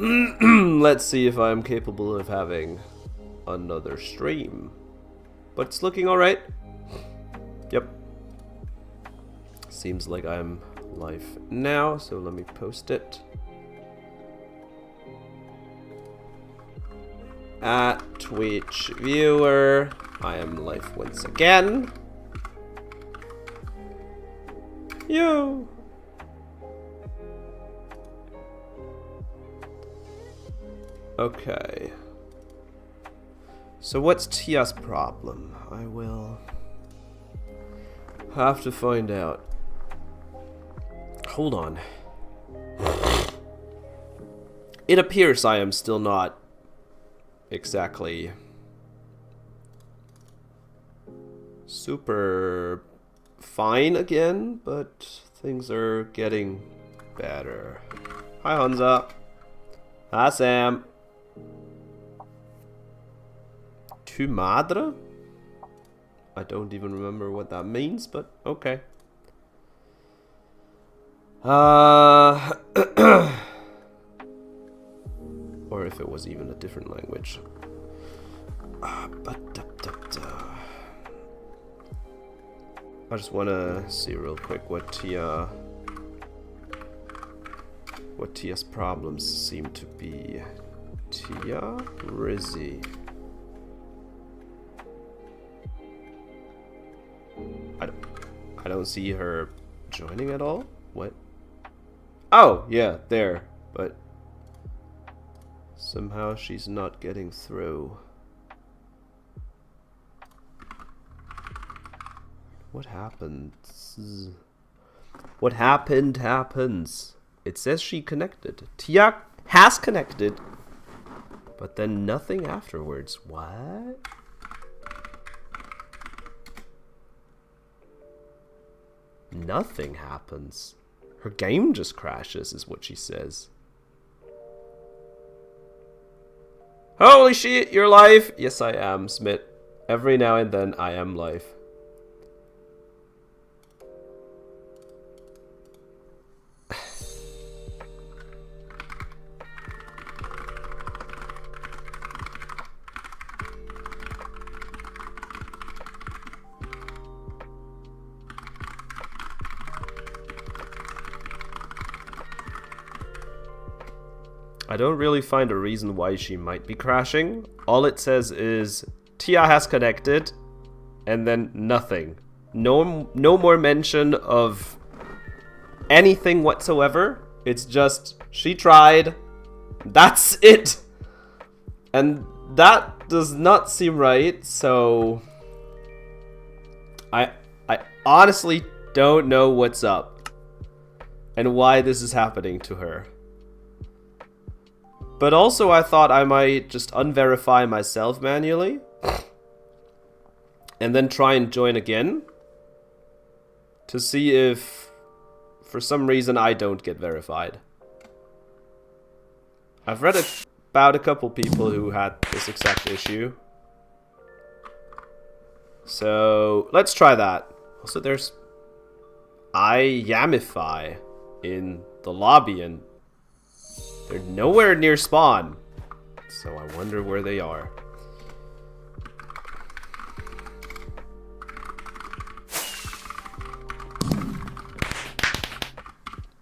Let's see if I'm capable of having another stream. But it's looking alright. Yep. Seems like I'm live now, so let me post it. At Twitch viewer, I am live once again. Yo! Okay. So what's Tia's problem? I will have to find out. Hold on. It appears I am still not exactly super fine again, but things are getting better. Hi Hansa. Hi Sam. Tu madre? I don't even remember what that means, but okay. Or if it was even a different language. I just want to see real quick what Tia's problems seem to be. Tia? Rizzy. I don't see her joining at all. What? Oh, yeah, there. But somehow she's not getting through. What happens? What happened happens. It says she connected. Tia has connected, but then nothing afterwards. What? Nothing happens. Her game just crashes, is what she says. Holy shit, you're live! Yes, I am, Smith. Every now and then, I am live. I don't really find a reason why she might be crashing. All it says is Tia has connected, and then nothing. No more mention of anything whatsoever. It's just she tried. That's it. And that does not seem right. So I honestly don't know what's up and why this is happening to her. But also I thought I might just unverify myself manually and then try and join again to see if for some reason I don't get verified. I've read about a couple people who had this exact issue. So let's try that. Also there's Yamify in the lobby and they're nowhere near spawn, so I wonder where they are.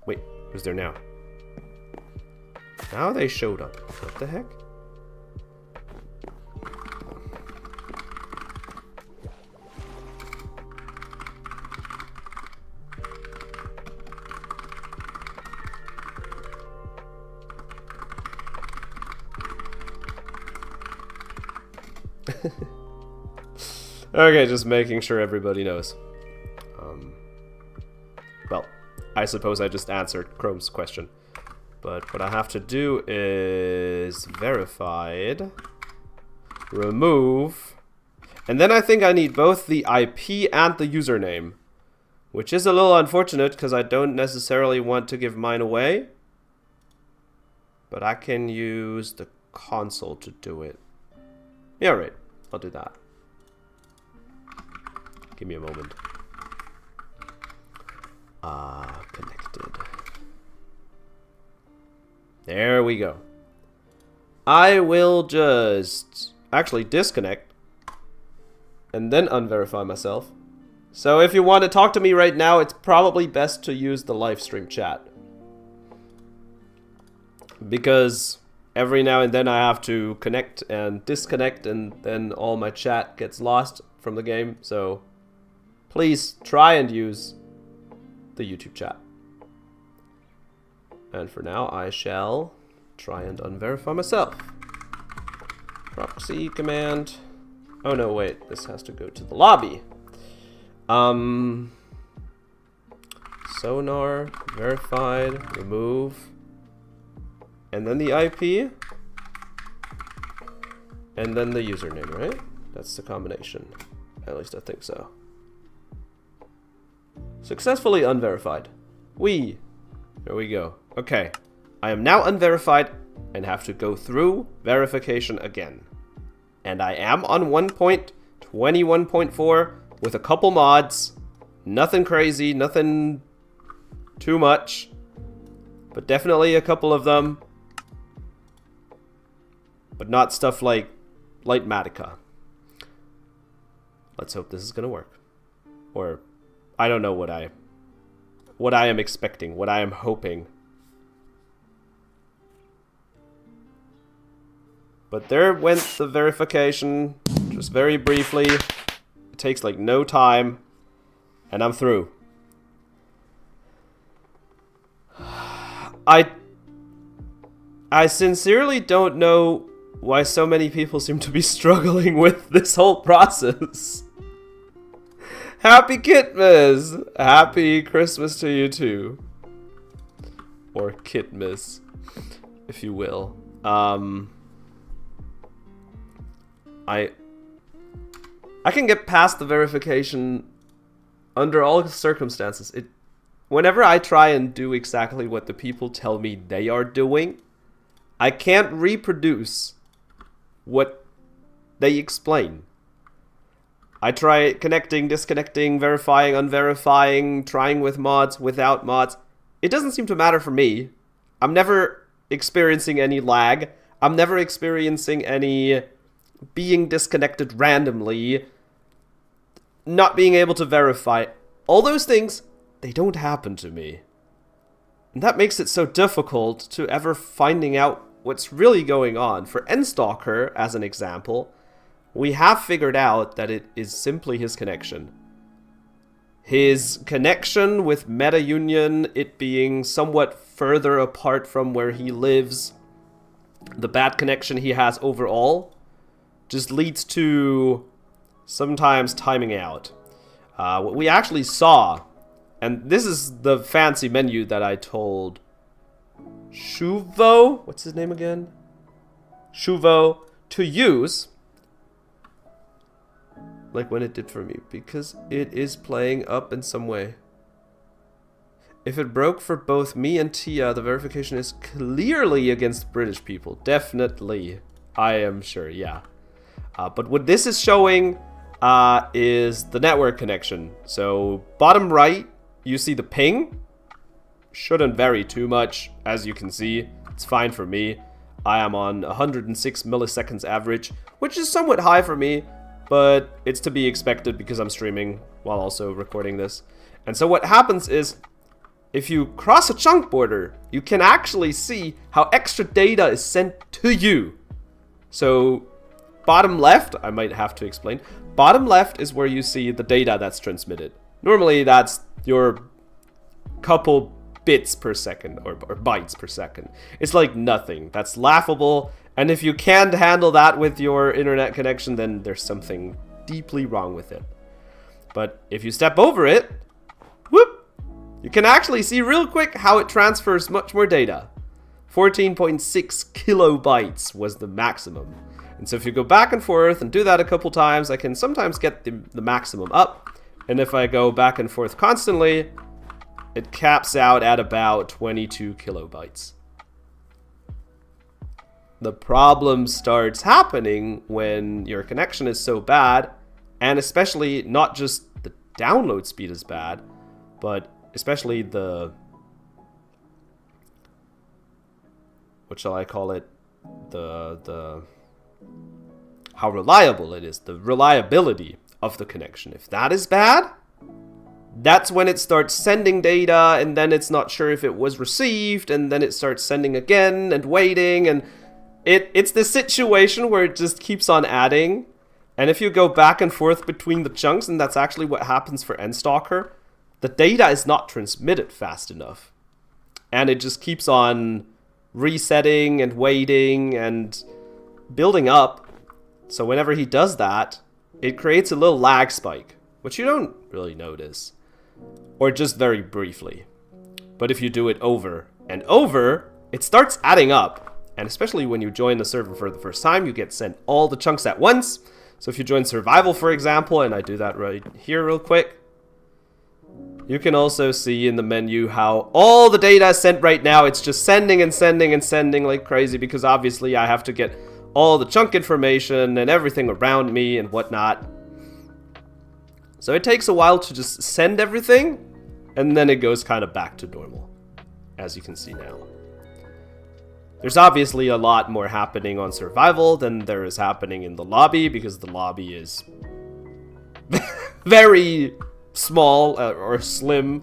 Wait, who's there now? Now they showed up. What the heck? Okay, just making sure everybody knows. Well, I suppose I just answered Chrome's question. But what I have to do is verified, remove, and then I think I need both the IP and the username, which is a little unfortunate because I don't necessarily want to give mine away. But I can use the console to do it. Yeah, right. I'll do that. Give me a moment. Connected. There we go. I will just actually disconnect and then unverify myself. So if you want to talk to me right now, it's probably best to use the live stream chat. Because every now and then I have to connect and disconnect, and then all my chat gets lost from the game. So please try and use the YouTube chat. And for now, I shall try and unverify myself. Proxy command. Oh no, wait, this has to go to the lobby. Sonar, verified, remove, and then the IP, and then the username, right? That's the combination. At least I think so. Successfully unverified. There we go. Okay. I am now unverified and have to go through verification again. And I am on 1.21.4 with a couple mods. Nothing crazy, nothing too much. But definitely a couple of them. But not stuff like Lightmatica. Let's hope this is gonna work. Or I don't know what I am expecting, what I am hoping. But there went the verification, just very briefly. It takes like no time, and I'm through. I sincerely don't know why so many people seem to be struggling with this whole process. Happy Kitmas! Happy Christmas to you too. Or Kitmas, if you will. I can get past the verification under all circumstances. Whenever I try and do exactly what the people tell me they are doing, I can't reproduce what they explain. I try connecting, disconnecting, verifying, unverifying, trying with mods, without mods. It doesn't seem to matter for me. I'm never experiencing any lag. I'm never experiencing any being disconnected randomly, not being able to verify. All those things, they don't happen to me. And that makes it so difficult to ever finding out what's really going on. For Nstalker, as an example, we have figured out that it is simply his connection. His connection with MetaUnion, it being somewhat further apart from where he lives, the bad connection he has overall, just leads to sometimes timing out. What we actually saw, and this is the fancy menu that I told Shuvo, what's his name again? Shuvo, to use, like when it did for me, because it is playing up in some way. If it broke for both me and Tia, the verification is clearly against British people. Definitely. I am sure, yeah. But what this is showing is the network connection. So bottom right, you see the ping. Shouldn't vary too much, as you can see. It's fine for me. I am on 106 milliseconds average, which is somewhat high for me, but it's to be expected because I'm streaming while also recording this. And so what happens is, if you cross a chunk border, you can actually see how extra data is sent to you. So bottom left, I might have to explain. Bottom left is where you see the data that's transmitted. Normally that's your couple bits per second or bytes per second. It's like nothing. That's laughable. And if you can't handle that with your internet connection, then there's something deeply wrong with it. But if you step over it, whoop, you can actually see real quick how it transfers much more data. 14.6 kilobytes was the maximum. And so if you go back and forth and do that a couple times, I can sometimes get the maximum up. And if I go back and forth constantly, it caps out at about 22 kilobytes. The problem starts happening when your connection is so bad, and especially not just the download speed is bad, but especially the, what shall I call it, how reliable it is, the reliability of the connection. If that is bad, that's when it starts sending data, and then it's not sure if it was received, and then it starts sending again and waiting, and it's this situation where it just keeps on adding. And if you go back and forth between the chunks, and that's actually what happens for NStalker, the data is not transmitted fast enough. And it just keeps on resetting and waiting and building up. So whenever he does that, it creates a little lag spike, which you don't really notice. Or just very briefly. But if you do it over and over, it starts adding up. And especially when you join the server for the first time, you get sent all the chunks at once. So if you join survival, for example, and I do that right here real quick, you can also see in the menu how all the data is sent right now. It's just sending and sending and sending like crazy, because obviously I have to get all the chunk information and everything around me and whatnot. So it takes a while to just send everything, and then it goes kind of back to normal, as you can see now. There's obviously a lot more happening on survival than there is happening in the lobby, because the lobby is very small or slim.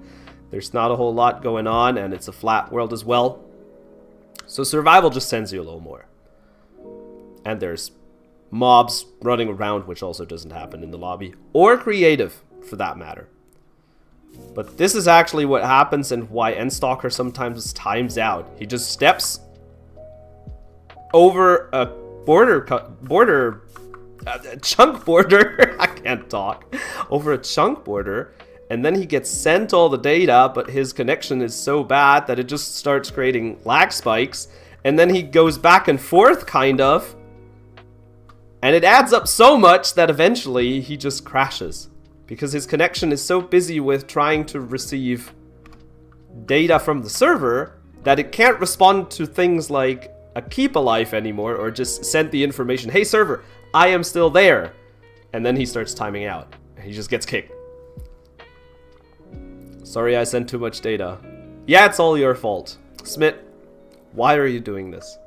There's not a whole lot going on, and it's a flat world as well. So survival just sends you a little more. And there's mobs running around, which also doesn't happen in the lobby, or creative for that matter. But this is actually what happens, and why NStalker sometimes times out. He just steps over a chunk border. I can't talk. Over a chunk border, and then he gets sent all the data, but his connection is so bad that it just starts creating lag spikes, and then he goes back and forth, kind of, and it adds up so much that eventually he just crashes, because his connection is so busy with trying to receive data from the server that it can't respond to things like a keep alive anymore, or just send the information, hey server, I am still there, and then he starts timing out. He just gets kicked. Sorry, I sent too much data. Yeah, it's all your fault. Smit, why are you doing this?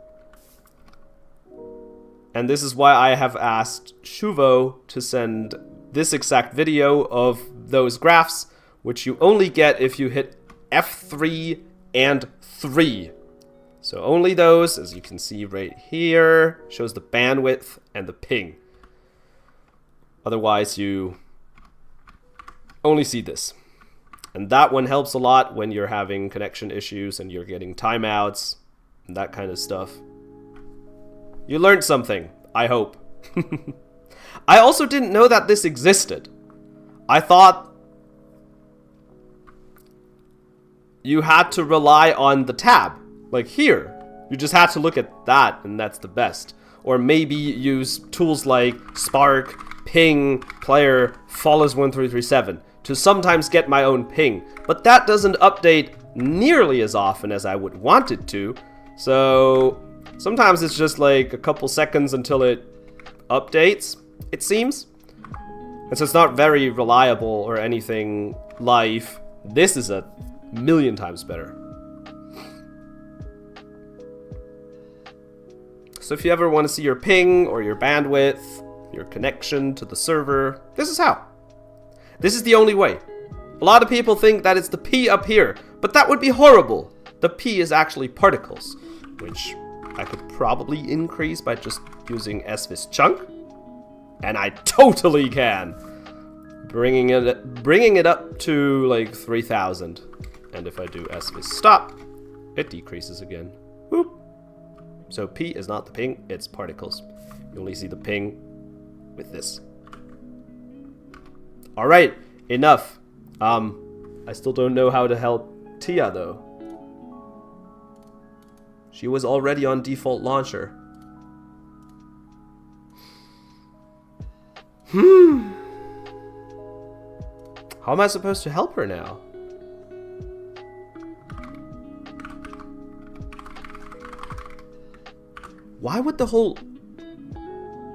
And this is why I have asked Shuvo to send this exact video of those graphs, which you only get if you hit F3 and 3. So only those, as you can see right here, shows the bandwidth and the ping. Otherwise, you only see this. And that one helps a lot when you're having connection issues and you're getting timeouts and that kind of stuff. You learned something, I hope. I also didn't know that this existed. I thought you had to rely on the tab. Like here, you just had to look at that, and that's the best. Or maybe use tools like Spark, Ping, Player, Follows1337 to sometimes get my own ping. But that doesn't update nearly as often as I would want it to. So sometimes it's just like a couple seconds until it updates, it seems. And so it's not very reliable or anything live. This is a million times better. So if you ever want to see your ping or your bandwidth, your connection to the server, this is how. This is the only way. A lot of people think that it's the P up here, but that would be horrible. The P is actually particles, which I could probably increase by just using svis chunk, and I totally can. Bringing it up to like 3000, and if I do svis stop, it decreases again. Whoop. So P is not the ping, it's particles. You only see the ping with this. Alright, enough. I still don't know how to help Tia though. She was already on default launcher. How am I supposed to help her now? Why would the whole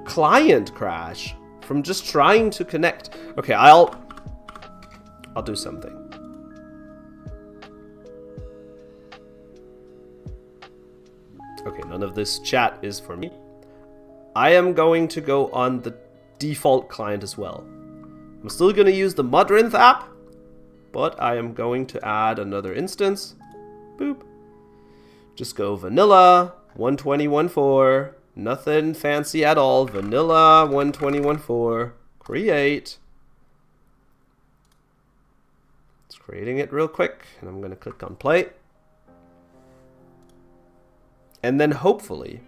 client crash from just trying to connect? Okay, I'll do something. Okay, none of this chat is for me. I am going to go on the default client as well. I'm still going to use the Modrinth app, but I am going to add another instance. Boop. Just go vanilla 120.1.4. Nothing fancy at all. Vanilla 120.1.4. Create. It's creating it real quick, and I'm going to click on play. And then hopefully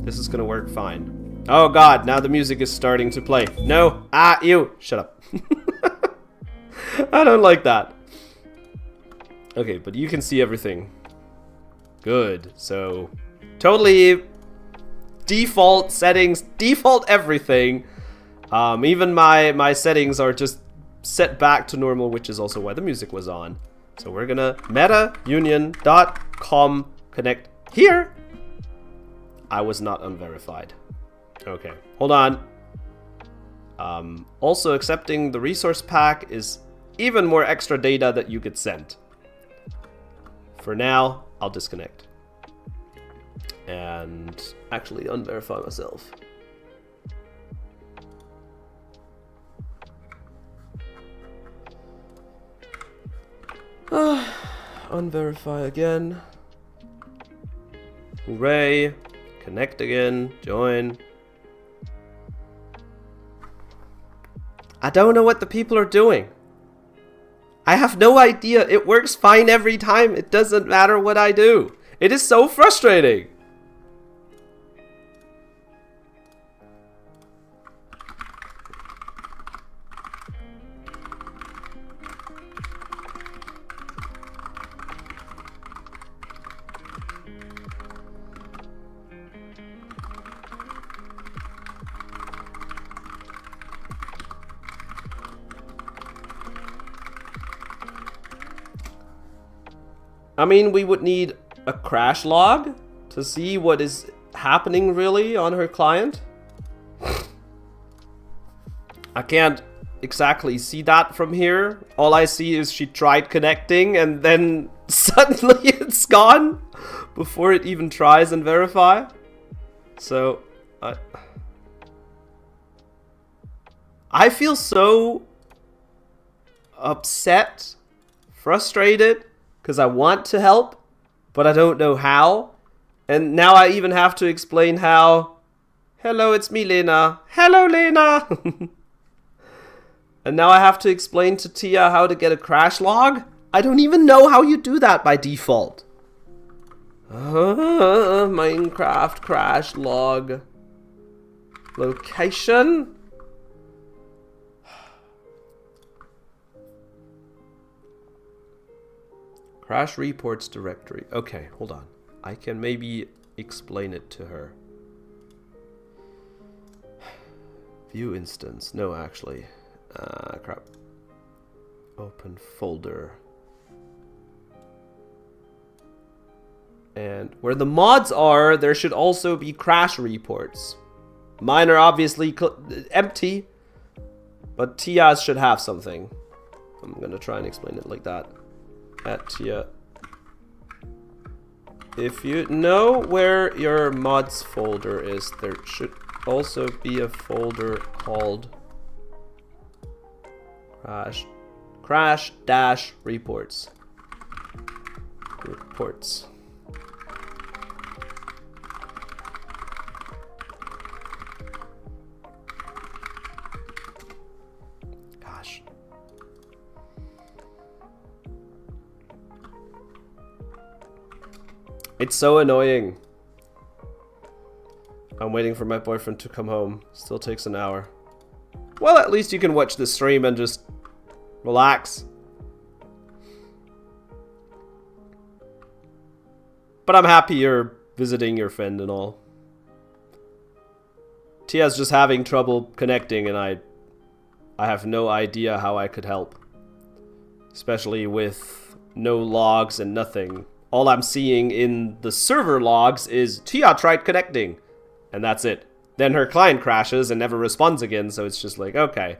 this is going to work fine. Oh god, now the music is starting to play. No, you. Shut up. I don't like that. Okay, but you can see everything. Good. So, totally default settings, default everything. Even my settings are just set back to normal, which is also why the music was on. So we're gonna metaunion.com connect here. I was not unverified. Okay, hold on. Also accepting the resource pack is even more extra data that you get sent. For now, I'll disconnect. And actually unverify myself. Unverify again. Hooray. Connect again. Join. I don't know what the people are doing. I have no idea. It works fine every time. It doesn't matter what I do. It is so frustrating. I mean, we would need a crash log to see what is happening really on her client. I can't exactly see that from here. All I see is she tried connecting and then suddenly it's gone before it even tries and verify. So, I feel so upset, frustrated, because I want to help, but I don't know how. And now I even have to explain how. Hello, it's me, Lena. Hello, Lena. And now I have to explain to Tia how to get a crash log? I don't even know how you do that by default. Minecraft crash log. Location. Crash reports directory. Okay, hold on. I can maybe explain it to her. View instance. No, actually. Crap. Open folder. And where the mods are, there should also be crash reports. Mine are obviously empty, but Tia's should have something. I'm gonna try and explain it like that. At Tia. If you know where your mods folder is, there should also be a folder called crash dash reports. Reports. Gosh. It's so annoying. I'm waiting for my boyfriend to come home. Still takes an hour. Well, at least you can watch the stream and just relax. But I'm happy you're visiting your friend and all. Tia's just having trouble connecting and I have no idea how I could help. Especially with no logs and nothing. All I'm seeing in the server logs is Tia tried connecting. And that's it. Then her client crashes and never responds again, so it's just like, okay.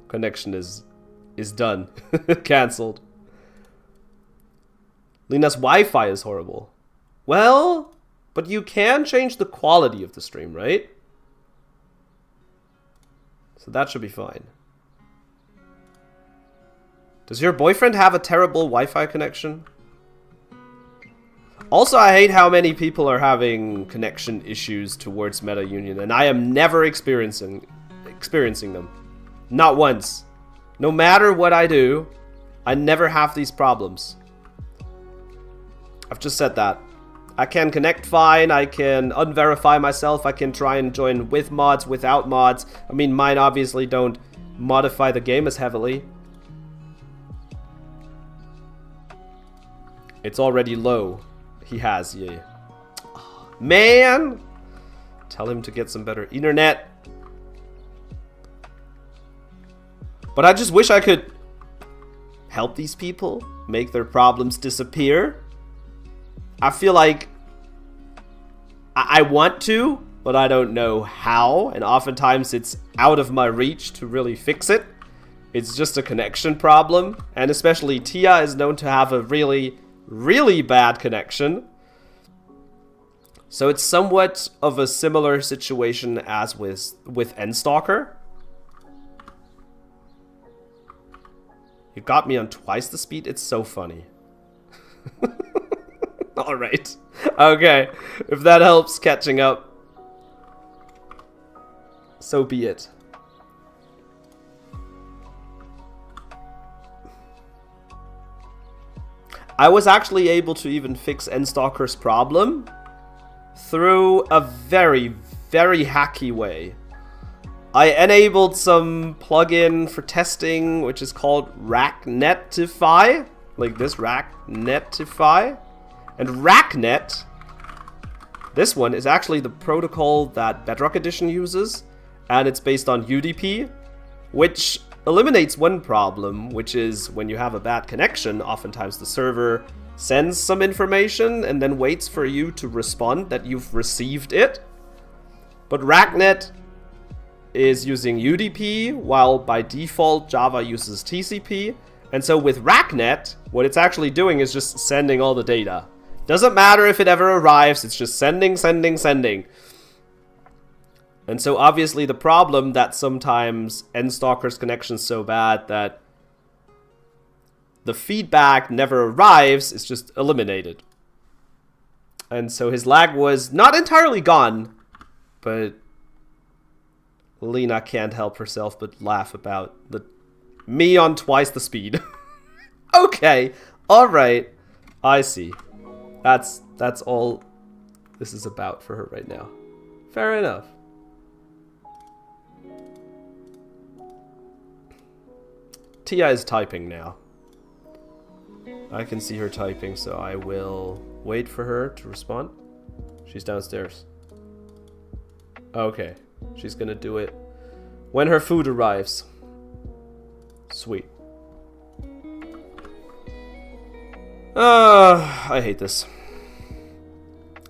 Connection is done. Cancelled. Lena's Wi-Fi is horrible. Well, but you can change the quality of the stream, right? So that should be fine. Does your boyfriend have a terrible Wi-Fi connection? Also, I hate how many people are having connection issues towards MetaUnion, and I am never experiencing them. Not once. No matter what I do, I never have these problems. I've just said that. I can connect fine, I can unverify myself, I can try and join with mods, without mods. I mean, mine obviously don't modify the game as heavily. It's already low. He has, yeah. Man! Tell him to get some better internet. But I just wish I could help these people, make their problems disappear. I feel like I want to, but I don't know how. And oftentimes it's out of my reach to really fix it. It's just a connection problem. And especially Tia is known to have a really bad connection. So it's somewhat of a similar situation as with N-Stalker. You got me on twice the speed? It's so funny. Alright. Okay. If that helps catching up, so be it. I was actually able to even fix N-Stalker's problem through a very hacky way. I enabled some plugin for testing, which is called Racknetify. Like this, Racknetify. And Racknet, this one is actually the protocol that Bedrock Edition uses. And it's based on UDP, which eliminates one problem, which is when you have a bad connection, oftentimes the server sends some information and then waits for you to respond that you've received it. But Racknet is using UDP, while by default Java uses TCP. And so with Racknet, what it's actually doing is just sending all the data. Doesn't matter if it ever arrives, it's just sending. And so obviously the problem that sometimes N-Stalker's connection is so bad that the feedback never arrives is just eliminated. And so his lag was not entirely gone, but Lena can't help herself but laugh about me on twice the speed. Okay, alright, I see. That's all this is about for her right now. Fair enough. Tia is typing now. I can see her typing, so I will wait for her to respond. She's downstairs. Okay, she's gonna do it when her food arrives. Sweet. I hate this.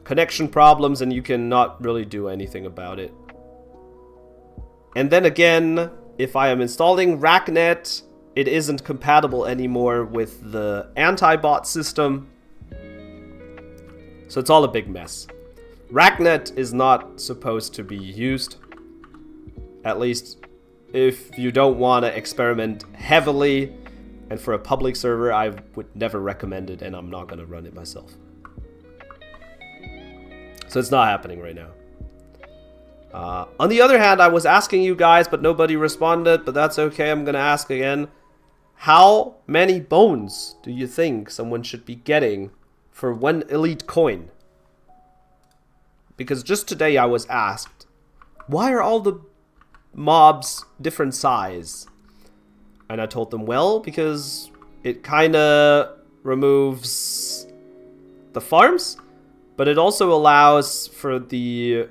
Connection problems and you cannot really do anything about it. And then again, if I am installing Racknet, it isn't compatible anymore with the anti-bot system. So it's all a big mess. Racknet is not supposed to be used. At least if you don't want to experiment heavily. And for a public server, I would never recommend it, and I'm not going to run it myself. So it's not happening right now. On the other hand, I was asking you guys, but nobody responded, but that's okay, I'm going to ask again. How many bones do you think someone should be getting for one elite coin? Because just today I was asked, why are all the mobs different size? And I told them, well, because it kind of removes the farms, but it also allows for the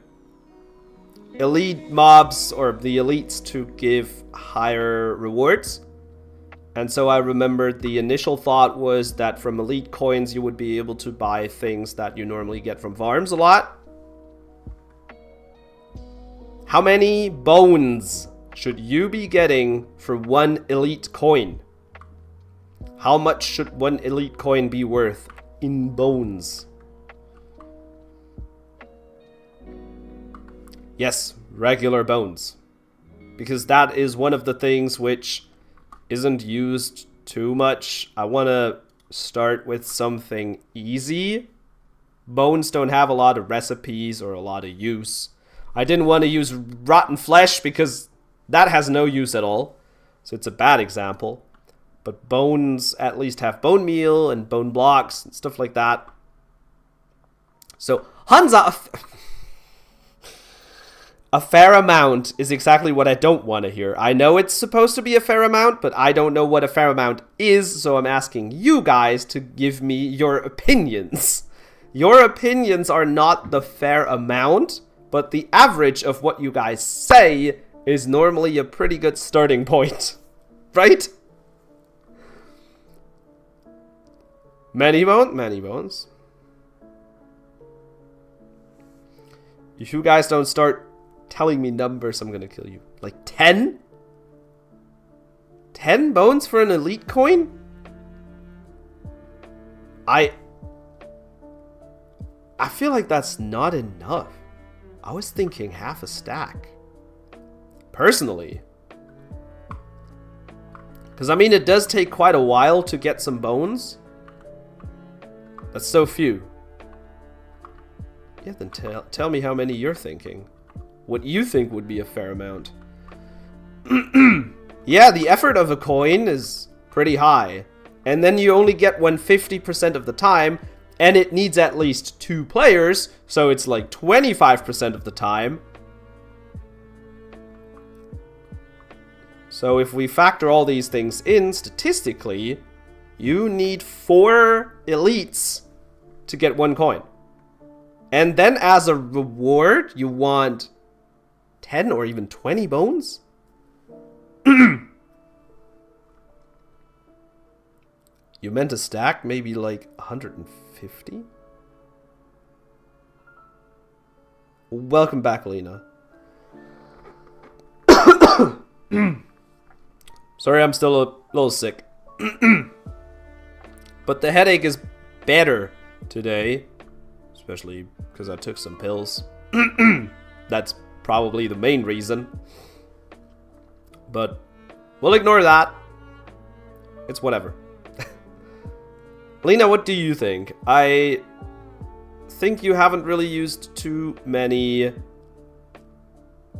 elite mobs or the elites to give higher rewards. And so I remembered the initial thought was that from elite coins you would be able to buy things that you normally get from farms a lot. How many bones should you be getting for one elite coin? How much should one elite coin be worth? in bones? Yes, regular bones. Because that is one of the things which isn't used too much. I want to start with something easy. Bones don't have a lot of recipes or a lot of use. I didn't want to use rotten flesh because that has no use at all. So it's a bad example. But bones at least have bone meal and bone blocks and stuff like that. So Hansa, a fair amount is exactly what I don't want to hear. I know it's supposed to be a fair amount, but I don't know what a fair amount is. So I'm asking you guys to give me your opinions. Your opinions are not the fair amount, but the average of what you guys say is normally a pretty good starting point. Right? Many bones. If you guys don't start telling me numbers, I'm gonna kill you. Like 10? 10 bones for an elite coin? I feel like that's not enough. I was thinking half a stack. Personally. Because, I mean, it does take quite a while to get some bones. That's so few. Yeah, then tell me how many you're thinking. What you think would be a fair amount. Yeah, the effort of a coin is pretty high. And then you only get one 50% of the time. And it needs at least 2 players. So it's like 25% of the time. So if we factor all these things in, statistically, you need 4 elites to get 1 coin. And then as a reward, you want 10 or even 20 bones? You meant a stack? Maybe like 150? Welcome back, Lena. Sorry, I'm still a little sick. But the headache is better today. Especially because I took some pills. That's probably the main reason. But we'll ignore that. It's whatever. Lena, what do you think? I think you haven't really used too many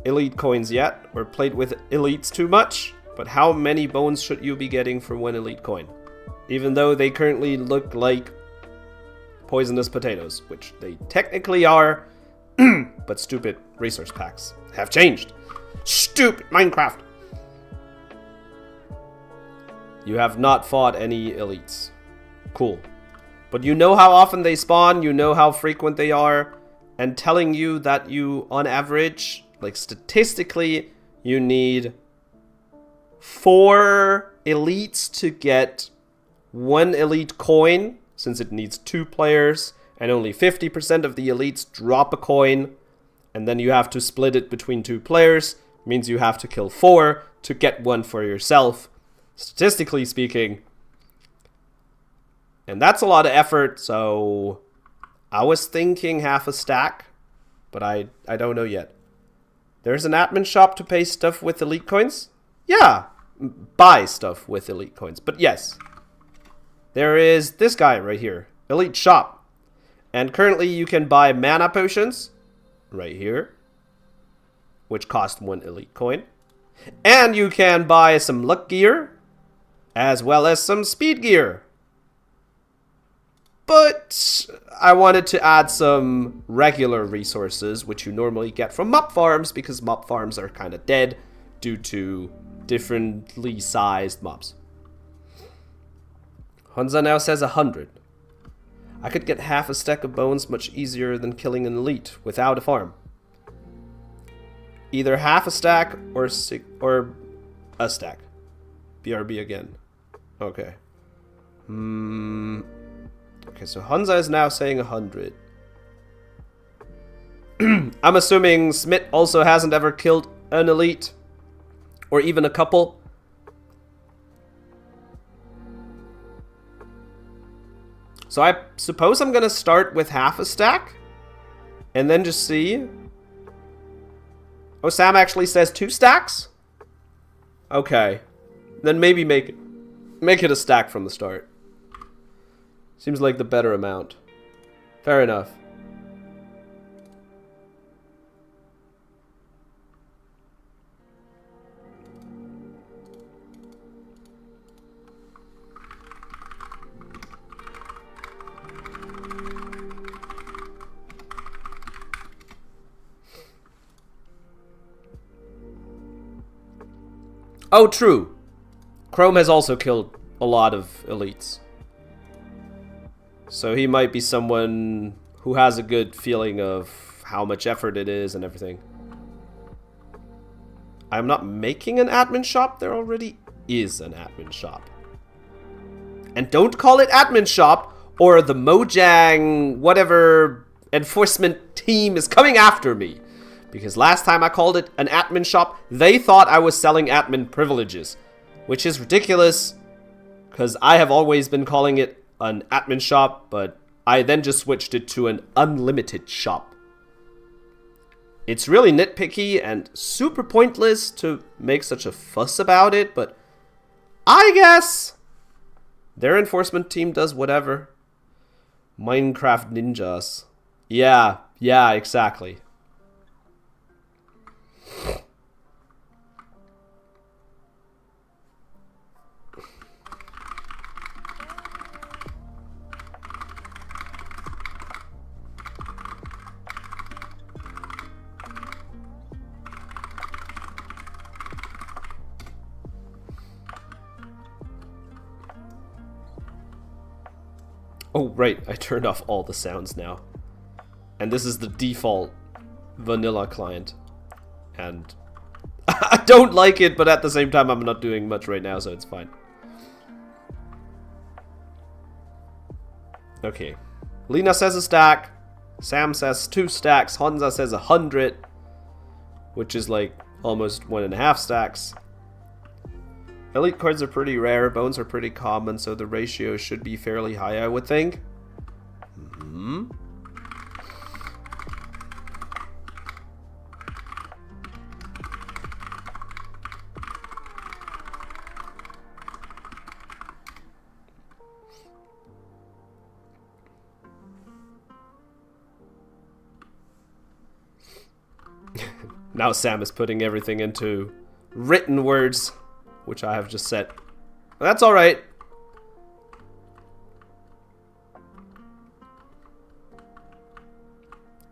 elite coins yet, or played with elites too much. But how many bones should you be getting for 1 elite coin? Even though they currently look like poisonous potatoes, which they technically are, but stupid resource packs have changed. Stupid Minecraft! You have not fought any elites. Cool. But you know how often they spawn, you know how frequent they are, and telling you that you, on average, like statistically, you need 4 elites to get 1 elite coin, since it needs 2 players, and only 50% of the elites drop a coin, and then you have to split it between 2 players, means you have to kill 4 to get 1 for yourself, statistically speaking. And that's a lot of effort, so I was thinking half a stack, but I don't know yet. There's an admin shop to pay stuff with elite coins? Yeah, buy stuff with elite coins, but yes. There is this guy right here, elite shop. And currently you can buy mana potions, right here, which cost 1 elite coin. And you can buy some luck gear, as well as some speed gear. But I wanted to add some regular resources, which you normally get from mob farms, because mob farms are kind of dead due to differently sized mobs. Hansa now says 100. I could get half a stack of bones much easier than killing an elite without a farm. Either half a stack or a stack. BRB again. Okay. Okay, so Hansa is now saying 100. I'm assuming Smith also hasn't ever killed an elite. Or even a couple. So I suppose I'm gonna start with half a stack. And then just see. Oh, Sam actually says 2 stacks? Okay. Then maybe make it a stack from the start. Seems like the better amount. Fair enough. Oh, true. Chrome has also killed a lot of elites. So he might be someone who has a good feeling of how much effort it is and everything. I'm not making an admin shop. There already is an admin shop. And don't call it admin shop or the Mojang whatever enforcement team is coming after me. Because last time I called it an admin shop, they thought I was selling admin privileges. Which is ridiculous, because I have always been calling it an admin shop, but I then just switched it to an unlimited shop. It's really nitpicky and super pointless to make such a fuss about it, but I guess their enforcement team does whatever. Minecraft ninjas. Yeah, exactly. Oh, right, I turned off all the sounds now. And this is the default vanilla client. And I don't like it, but at the same time, I'm not doing much right now, so it's fine. Okay. Lena says a stack. Sam says 2 stacks. Honza says 100. Which is like almost 1.5 stacks. Elite cards are pretty rare, bones are pretty common, so the ratio should be fairly high, I would think. Now Sam is putting everything into written words, which I have just said. That's alright.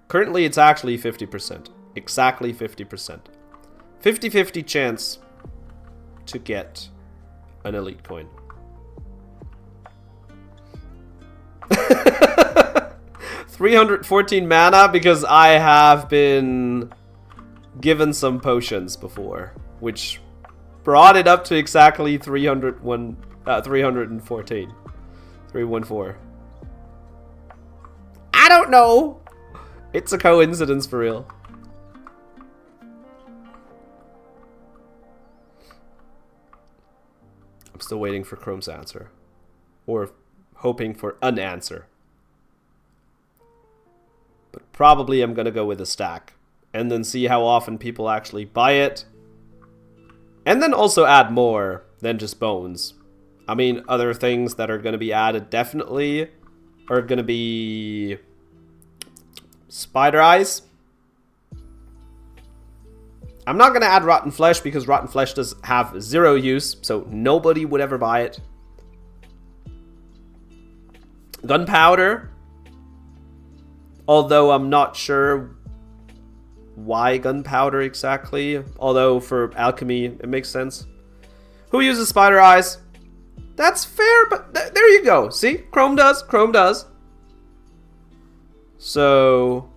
Currently, it's actually 50%. Exactly 50%. 50-50 chance to get an elite coin. 314 mana because I have been given some potions before, which brought it up to exactly 314. 314. I don't know. It's a coincidence for real. I'm still waiting for Chrome's answer. Or hoping for an answer. But probably I'm gonna go with a stack. And then see how often people actually buy it. And then also add more than just bones. I mean, other things that are going to be added definitely are going to be spider eyes. I'm not going to add rotten flesh because rotten flesh does have 0 use, so nobody would ever buy it. Gunpowder. Although I'm not sure why gunpowder exactly. Although for alchemy, it makes sense. Who uses spider eyes? That's fair, but there you go. See? Chrome does. Chrome does. So...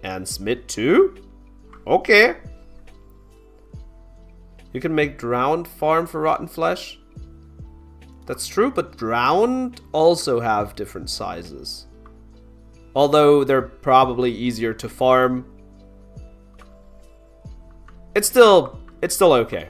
and Smith too? Okay. You can make drowned farm for rotten flesh. That's true, but drowned also have different sizes. Although they're probably easier to farm. It's still okay.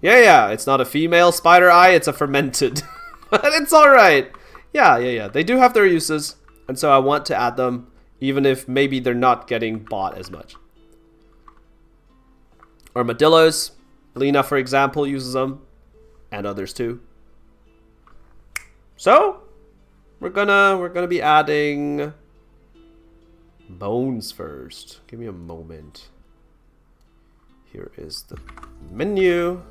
Yeah, it's not a female spider eye, it's a fermented. But it's alright. Yeah. They do have their uses. And so I want to add them, even if maybe they're not getting bought as much. Armadillos. Lena, for example, uses them. And others too. So, we're gonna be adding bones first. Give me a moment. Here is the menu.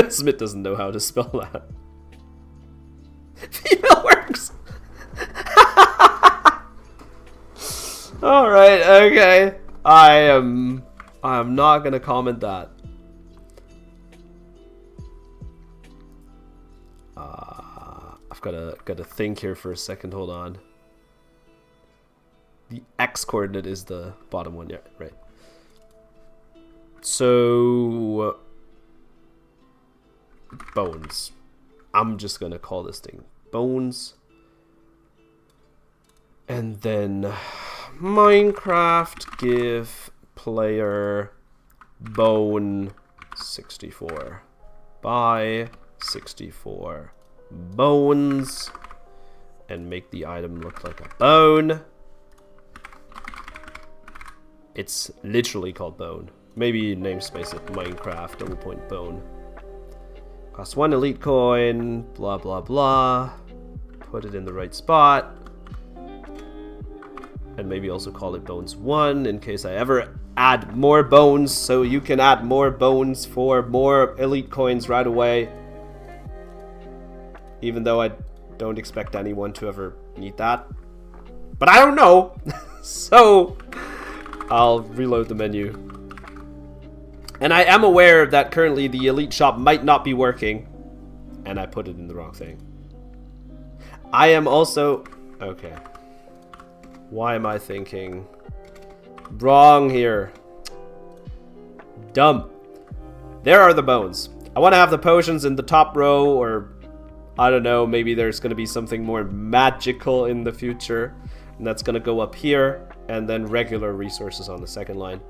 Smith doesn't know how to spell that. Female works. All right, okay. I am not gonna comment that. I've gotta think here for a second. Hold on. The X coordinate is the bottom one, yeah, right. So bones. I'm just gonna call this thing bones. And then Minecraft give player bone 64 by 64 bones and make the item look like a bone. It's literally called bone. Maybe namespace it Minecraft _bone. Cost 1 elite coin, blah blah blah. Put it in the right spot. And maybe also call it bones 1 in case I ever add more bones, so you can add more bones for more elite coins right away. Even though I don't expect anyone to ever need that. But I don't know. So I'll reload the menu. And I am aware that currently the elite shop might not be working. And I put it in the wrong thing. I am also... Okay. Why am I thinking wrong here? Dumb. There are the bones. I want to have the potions in the top row, or I don't know, maybe there's going to be something more magical in the future. And that's going to go up here, and then regular resources on the second line.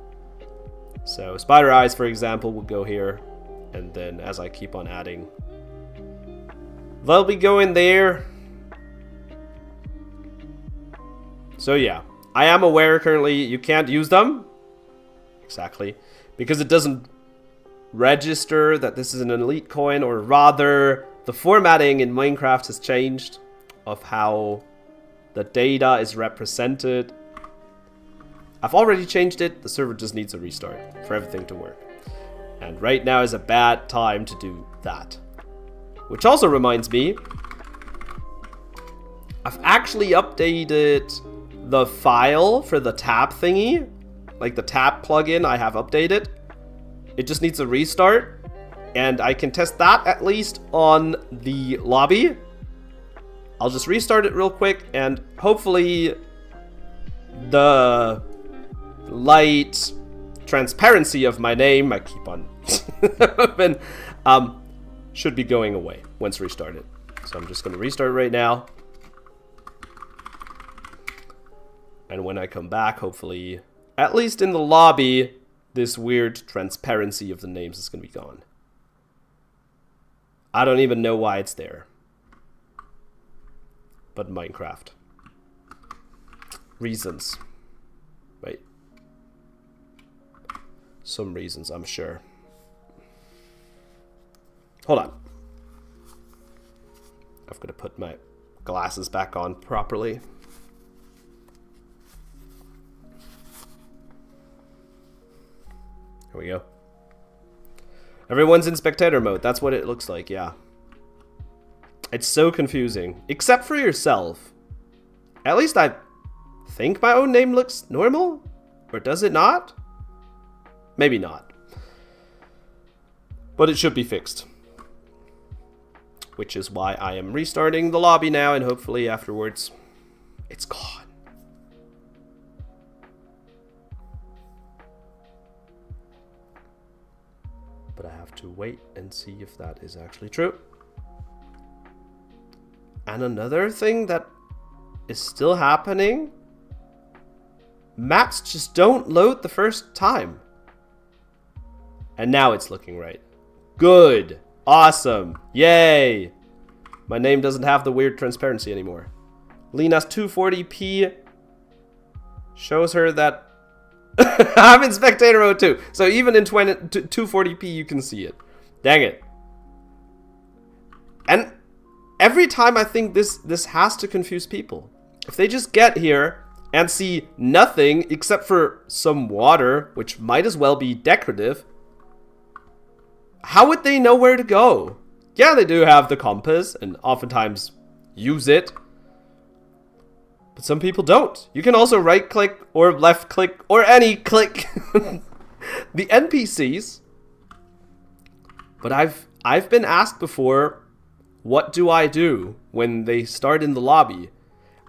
So spider eyes, for example, will go here. And then as I keep on adding, they'll be going there. So yeah, I am aware currently you can't use them. Exactly. Because it doesn't register that this is an elite coin, or rather, the formatting in Minecraft has changed of how the data is represented. I've already changed it. The server just needs a restart for everything to work. And right now is a bad time to do that. Which also reminds me, I've actually updated the file for the tab thingy, like the tab plugin I have updated. It just needs a restart, and I can test that at least on the lobby. I'll just restart it real quick, and hopefully the light transparency of my name, I keep on open, should be going away once restarted. So I'm just going to restart right now. And when I come back, hopefully, at least in the lobby, this weird transparency of the names is going to be gone. I don't even know why it's there. But Minecraft. Reasons. Wait. Some reasons, I'm sure. Hold on. I've got to put my glasses back on properly. Here we go. Everyone's in spectator mode. That's what it looks like, yeah. It's so confusing. Except for yourself. At least I think my own name looks normal? Or does it not? Maybe not. But it should be fixed. Which is why I am restarting the lobby now, and hopefully afterwards it's gone. But I have to wait and see if that is actually true. And another thing that is still happening maps just don't load the first time. And now it's looking right. Good. Awesome. Yay. My name doesn't have the weird transparency anymore. Lena's 240p shows her that I'm in spectator mode too. So even in 240p you can see it. Dang it. And every time I think this has to confuse people. If they just get here and see nothing except for some water, which might as well be decorative, how would they know where to go? Yeah, they do have the compass and oftentimes use it. But some people don't. You can also right click or left click or any click the NPCs. But I've been asked before, what do I do when they start in the lobby?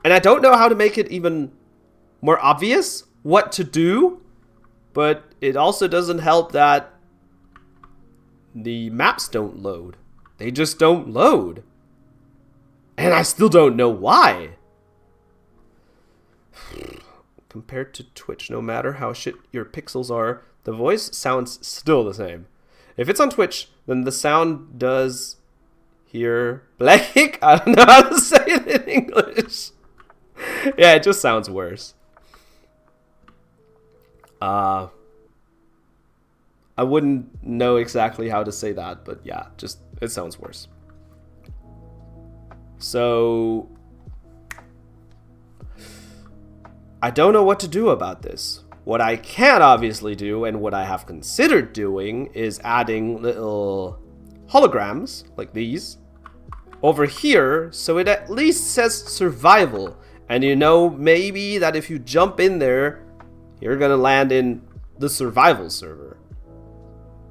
And I don't know how to make it even more obvious what to do, but it also doesn't help that the maps don't load. They just don't load. And I still don't know why. Compared to Twitch, no matter how shit your pixels are, the voice sounds still the same. If it's on Twitch, then the sound does here blank. I don't know how to say it in English. Yeah, it just sounds worse. I wouldn't know exactly how to say that, but yeah, just it sounds worse. So I don't know what to do about this. What I can obviously do, and what I have considered doing, is adding little holograms like these over here, so it at least says survival. And you know, maybe that if you jump in there, you're gonna land in the survival server.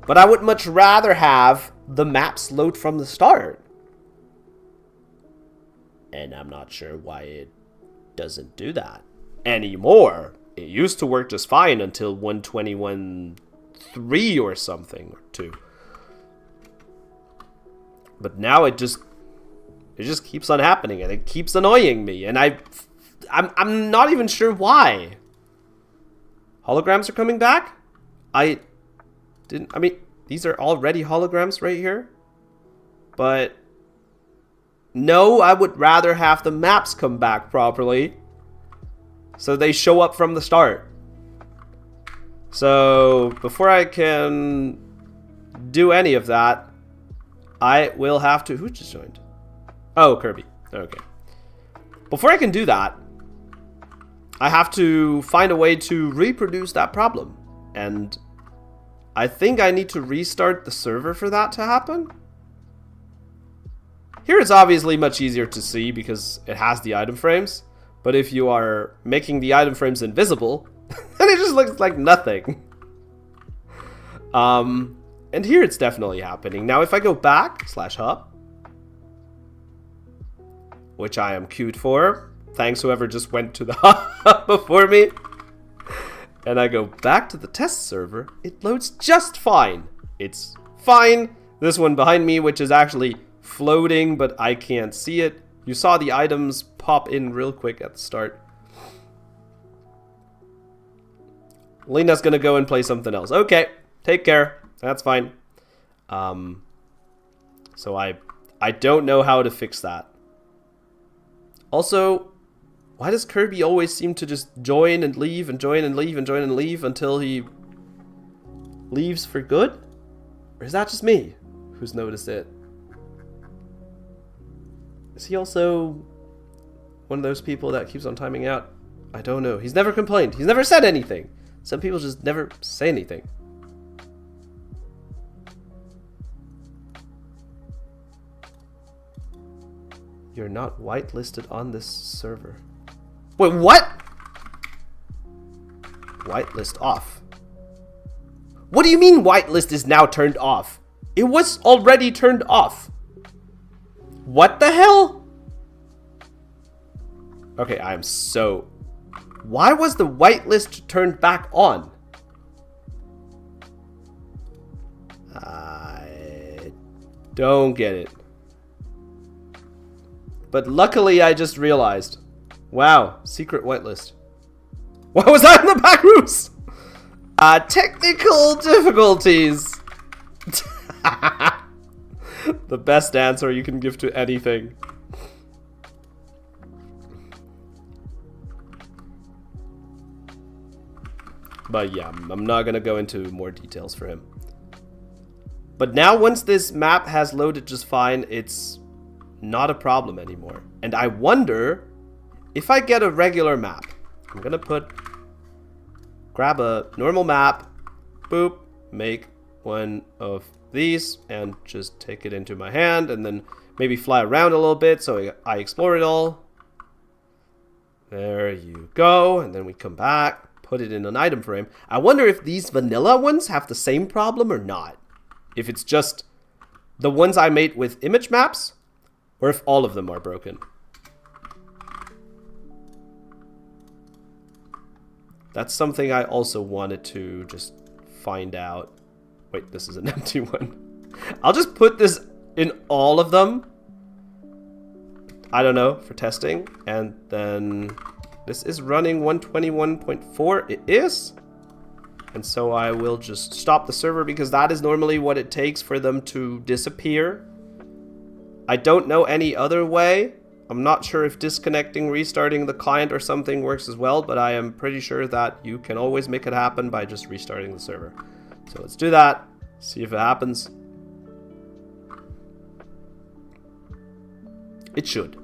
But I would much rather have the maps load from the start. And I'm not sure why it doesn't do that anymore. It used to work just fine until 121.3 or something, or 2. But now it just keeps on happening, and it keeps annoying me, and I'm not even sure why. Holograms are coming back? I mean, these are already holograms right here. But no, I would rather have the maps come back properly, so they show up from the start. So before I can do any of that, I will have to... Who just joined? Oh, Kirby. Okay. Before I can do that, I have to find a way to reproduce that problem. And I think I need to restart the server for that to happen. Here it's obviously much easier to see because it has the item frames. But if you are making the item frames invisible, then it just looks like nothing. And here it's definitely happening. Now if I go back, /hub, which I am queued for, thanks whoever just went to the hub before me, and I go back to the test server, it loads just fine. It's fine. This one behind me, which is actually floating, but I can't see it. You saw the items pop in real quick at the start. Lena's gonna go and play something else. Okay, take care. That's fine. So I don't know how to fix that. Also, why does Kirby always seem to just join and leave and join and leave and join and leave until he leaves for good? Or is that just me who's noticed it? Is he also one of those people that keeps on timing out? I don't know. He's never complained. He's never said anything. Some people just never say anything. You're not whitelisted on this server. Wait, what? Whitelist off. What do you mean whitelist is now turned off? It was already turned off. What the hell? Okay, I'm so... Why was the whitelist turned back on? I don't get it. But luckily I just realized. Wow, secret whitelist. Why was I in the back rooms? Technical difficulties. The best answer you can give to anything. But yeah, I'm not gonna go into more details for him. But now once this map has loaded just fine, it's not a problem anymore. And I wonder if I get a regular map. I'm gonna grab a normal map, boop, make one of these and just take it into my hand and then maybe fly around a little bit so I explore it all. There you go. And then we come back, put it in an item frame. I wonder if these vanilla ones have the same problem or not. If it's just the ones I made with image maps or if all of them are broken. That's something I also wanted to just find out. Wait, this is an empty one. I'll just put this in all of them. I don't know, for testing. And then this is running 121.4. It is. And so I will just stop the server because that is normally what it takes for them to disappear. I don't know any other way. I'm not sure if disconnecting, restarting the client or something works as well, but I am pretty sure that you can always make it happen by just restarting the server. So let's do that, see if it happens. It should.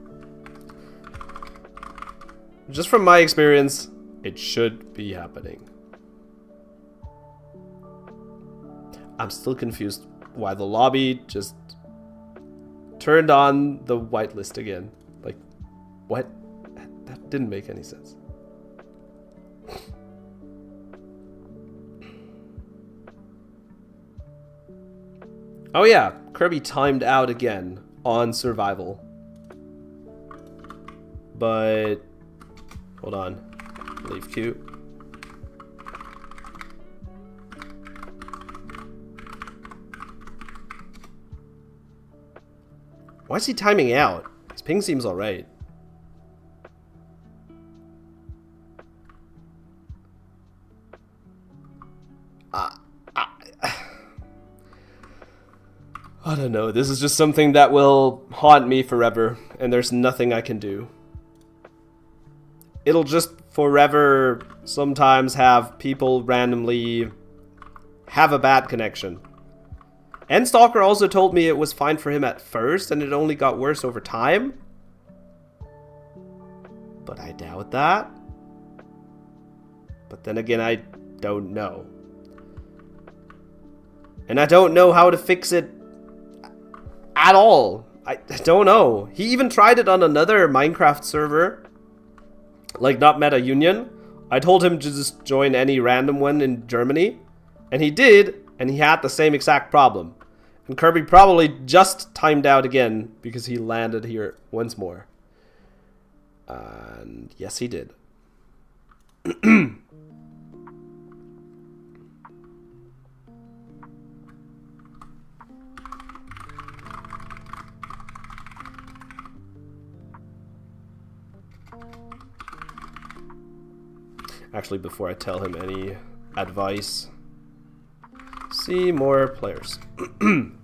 Just from my experience, it should be happening. I'm still confused why the lobby just turned on the whitelist again. Like, what? That didn't make any sense. Oh yeah, Kirby timed out again on survival. But, hold on, leave queue. Why is he timing out? His ping seems alright. I don't know, this is just something that will haunt me forever, and there's nothing I can do. It'll just forever sometimes have people randomly have a bad connection. Stalker also told me it was fine for him at first, and it only got worse over time. But I doubt that. But then again, I don't know. And I don't know how to fix it at all. I don't know. He even tried it on another Minecraft server. Like, not Meta Union. I told him to just join any random one in Germany. And he did, and he had the same exact problem. And Kirby probably just timed out again because he landed here once more. And yes, he did. Actually, before I tell him any advice, see more players.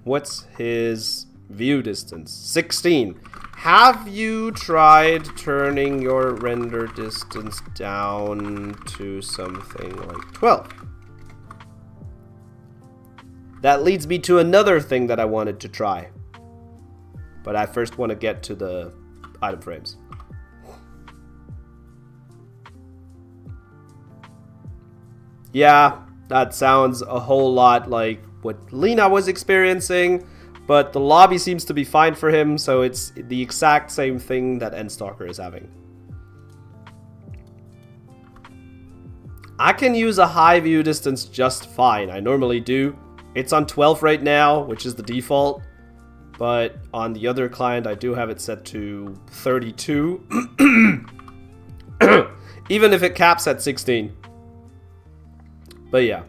What's his view distance? 16. Have you tried turning your render distance down to something like 12? That leads me to another thing that I wanted to try. But I first want to get to the item frames. Yeah, that sounds a whole lot like what Lena was experiencing, but the lobby seems to be fine for him, so it's the exact same thing that Stalker is having. I can use a high view distance just fine. I normally do. It's on 12 right now, which is the default, but on the other client, I do have it set to 32, even if it caps at 16. But yeah.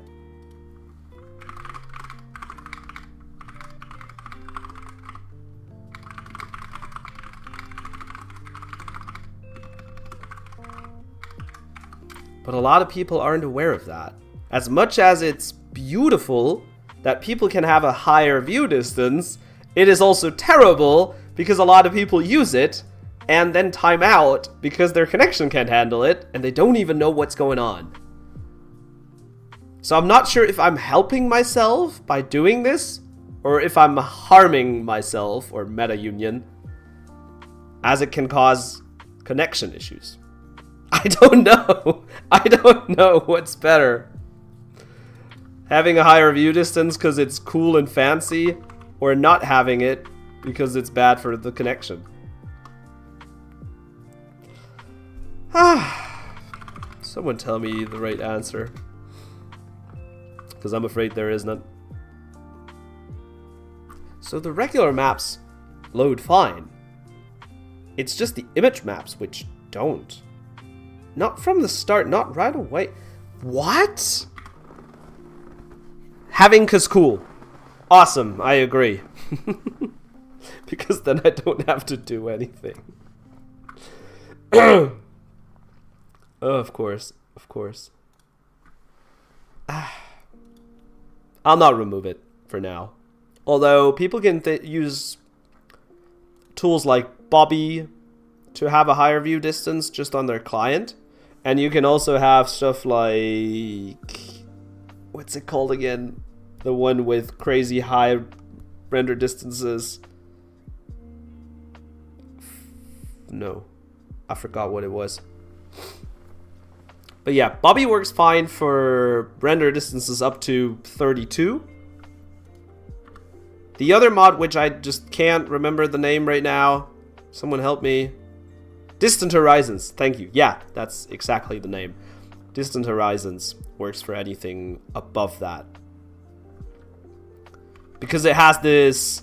But a lot of people aren't aware of that. As much as it's beautiful that people can have a higher view distance, it is also terrible because a lot of people use it and then time out because their connection can't handle it and they don't even know what's going on. So I'm not sure if I'm helping myself by doing this or if I'm harming myself or meta union, as it can cause connection issues. I don't know. I don't know what's better. Having a higher view distance because it's cool and fancy, or not having it because it's bad for the connection. Someone tell me the right answer, because I'm afraid there is none. So the regular maps load fine. It's just the image maps which don't. Not from the start, not right away. What? Having is cool. Awesome, I agree. Because then I don't have to do anything. Oh, of course, of course. I'll not remove it for now. Although people can use tools like Bobby to have a higher view distance just on their client. And you can also have stuff like... what's it called again? The one with crazy high render distances. No, I forgot what it was. But yeah, Bobby works fine for render distances up to 32. The other mod, which I just can't remember the name right now. Someone help me. Distant Horizons, thank you. Yeah, that's exactly the name. Distant Horizons works for anything above that. Because it has this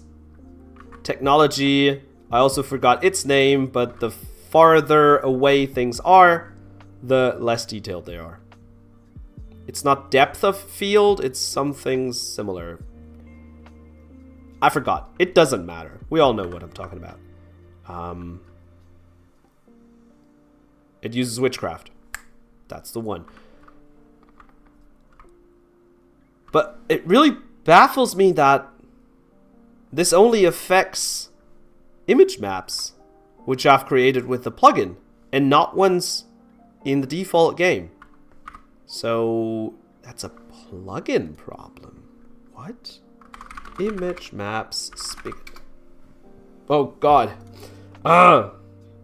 technology, I also forgot its name, but the farther away things are, the less detailed they are. It's not depth of field, it's something similar. I forgot. It doesn't matter. We all know what I'm talking about. It uses witchcraft. That's the one. But it really baffles me that this only affects image maps, which I've created with the plugin, and not ones in the default game. So that's a plugin problem. What? Image maps spigot. Oh god.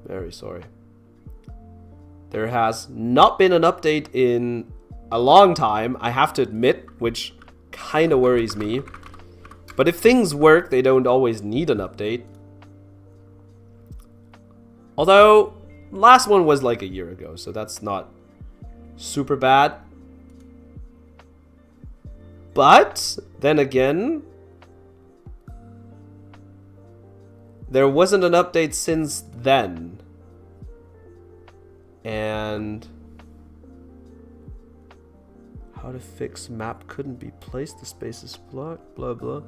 Very sorry. There has not been an update in a long time, I have to admit, which kind of worries me. But if things work, they don't always need an update. Although, last one was like a year ago, so that's not super bad. But, then again, there wasn't an update since then. And how to fix map couldn't be placed, the space is blocked, blah blah.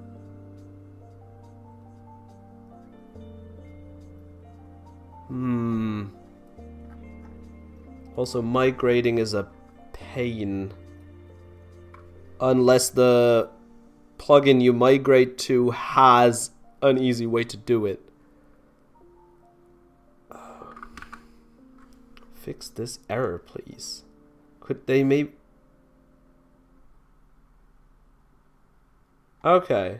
Also, migrating is a pain. Unless the plugin you migrate to has an easy way to do it. Fix this error, please. Could they maybe... Okay.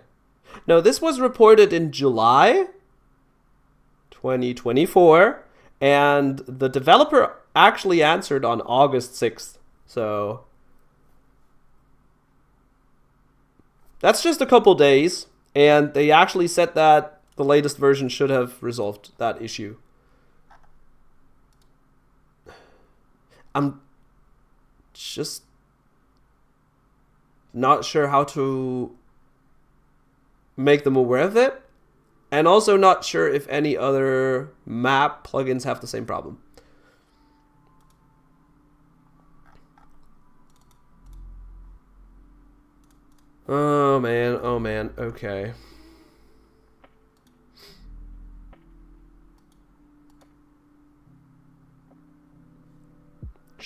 No, this was reported in July 2024, and the developer actually answered on August 6th. So that's just a couple days, and they actually said that the latest version should have resolved that issue. I'm just not sure how to make them aware of it, and also not sure if any other map plugins have the same problem. Oh man, okay.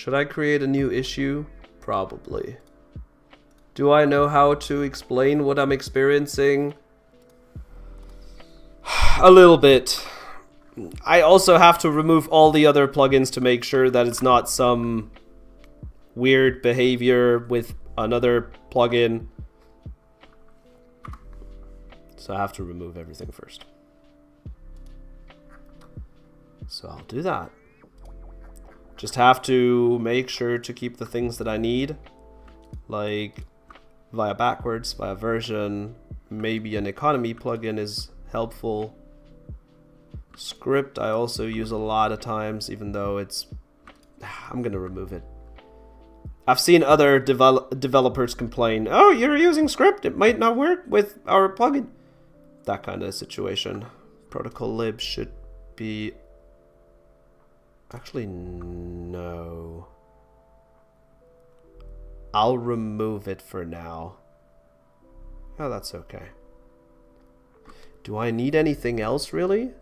Should I create a new issue? Probably. Do I know how to explain what I'm experiencing? A little bit. I also have to remove all the other plugins to make sure that it's not some weird behavior with another plugin. So I have to remove everything first. So I'll do that. Just have to make sure to keep the things that I need, like via backwards, via version. Maybe an economy plugin is helpful. Script I also use a lot of times, even though it's... I'm gonna remove it. I've seen other developers complain, oh, you're using script, it might not work with our plugin. That kind of situation. Protocol lib should be... Actually, no. I'll remove it for now. Oh, that's okay. Do I need anything else, really?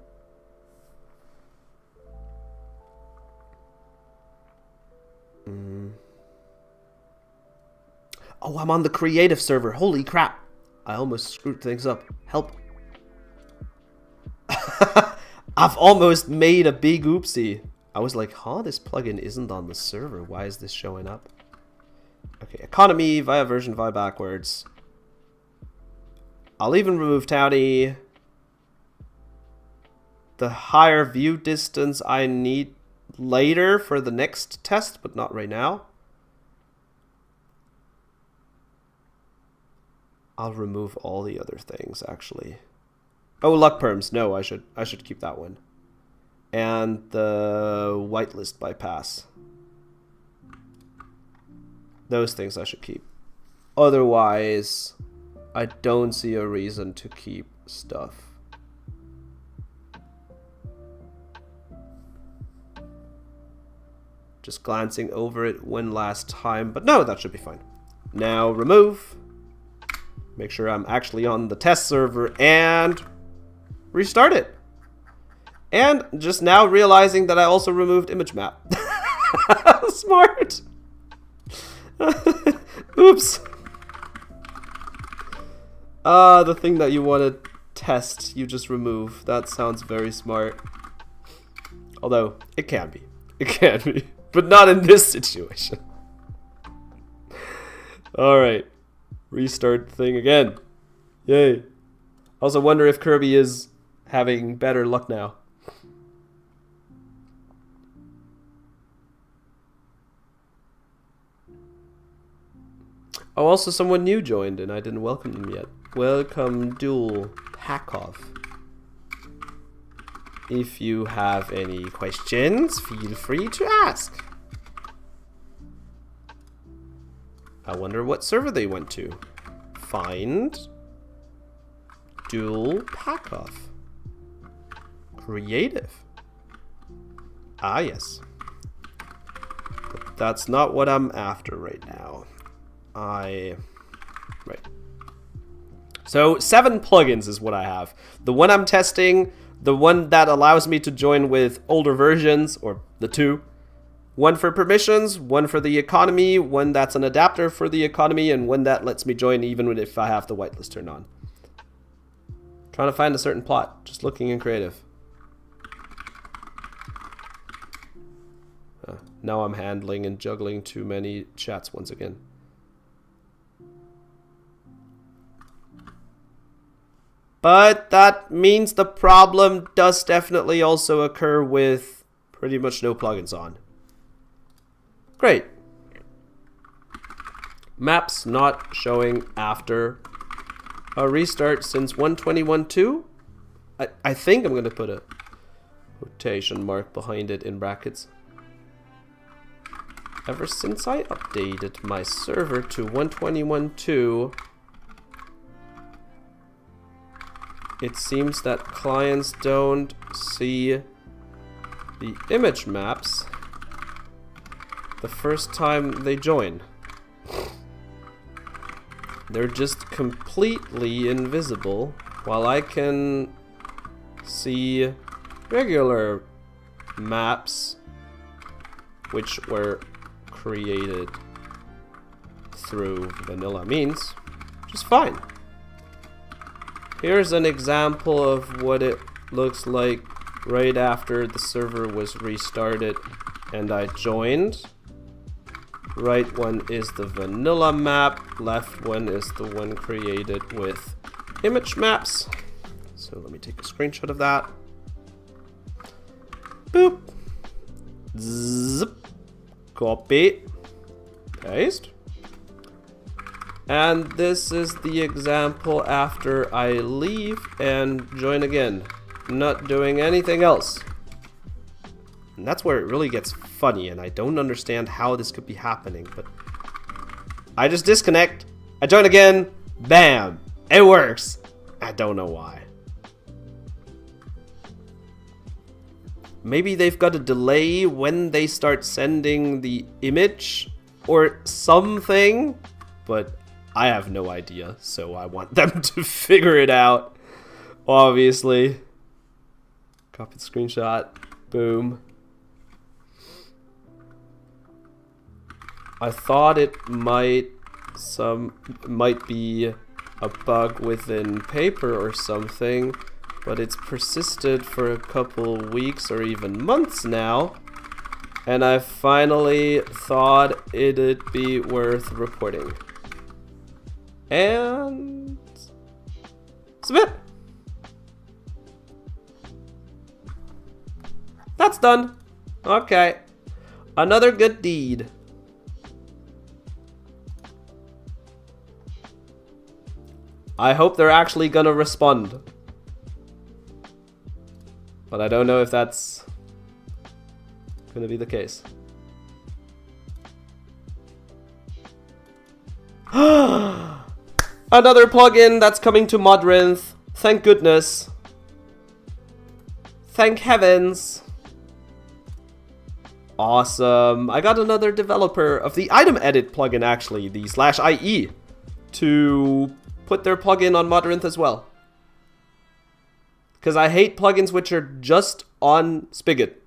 Oh, I'm on the creative server. Holy crap. I almost screwed things up. Help. I've almost made a big oopsie. I was like, huh, this plugin isn't on the server. Why is this showing up? Okay, economy, via version, via backwards. I'll even remove Townie. The higher view distance I need later for the next test, but not right now. I'll remove all the other things, actually. Oh, luck perms. No, I should keep that one. And the whitelist bypass. Those things I should keep. Otherwise, I don't see a reason to keep stuff. Just glancing over it one last time, but no, that should be fine. Now remove. Make sure I'm actually on the test server and restart it. And just now realizing that I also removed image map. Smart. Oops. The thing that you want to test, you just remove. That sounds very smart. Although, it can be. It can be. But not in this situation. Alright. Restart the thing again. Yay. Also wonder if Kirby is having better luck now. Oh, also someone new joined and I didn't welcome them yet. Welcome, Dual Packov. If you have any questions, feel free to ask. I wonder what server they went to. Find Dual Packov. Creative. Ah, yes. But that's not what I'm after right now. Right. So 7 plugins is what I have. The one I'm testing, the one that allows me to join with older versions, or the 2. One for permissions, one for the economy, one that's an adapter for the economy, and one that lets me join even if I have the whitelist turned on. Trying to find a certain plot, just looking in creative. Now I'm handling and juggling too many chats once again. But that means the problem does definitely also occur with pretty much no plugins on. Great. Maps not showing after a restart since 121.2. I think I'm going to put a quotation mark behind it in brackets. Ever since I updated my server to 121.2, it seems that clients don't see the image maps the first time they join. They're just completely invisible, while I can see regular maps which were created through vanilla means, which is fine. Here's an example of what it looks like right after the server was restarted and I joined. Right one is the vanilla map, left one is the one created with image maps. So let me take a screenshot of that. Boop. Zip. Copy. Paste. And this is the example after I leave and join again. Not doing anything else. And that's where it really gets funny, and I don't understand how this could be happening, but I just disconnect, I join again, bam, it works. I don't know why. Maybe they've got a delay when they start sending the image or something, but I have no idea, so I want them to figure it out, obviously. Copy the screenshot, boom. I thought it might be a bug within paper or something, but it's persisted for a couple weeks or even months now, and I finally thought it'd be worth reporting. And submit. That's done. Okay. Another good deed. I hope they're actually gonna respond. But I don't know if that's gonna be the case. Another plugin that's coming to Modrinth. Thank goodness. Thank heavens. Awesome. I got another developer of the item edit plugin, actually, the /IE, to put their plugin on Modrinth as well. Because I hate plugins which are just on Spigot.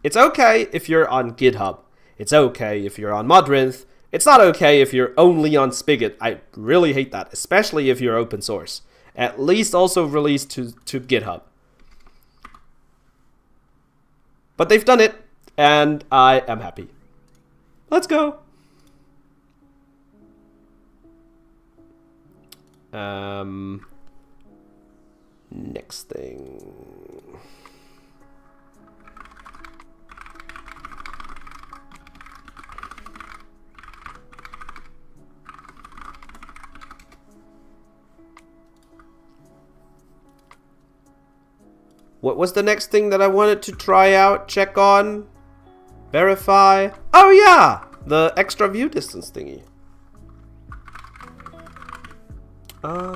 It's okay if you're on GitHub. It's okay if you're on Modrinth. It's not okay if you're only on Spigot. I really hate that, especially if you're open source. At least also release to GitHub. But they've done it, and I am happy. Let's go. Next thing. What was the next thing that I wanted to try out, check on, verify? Oh yeah, the extra view distance thingy.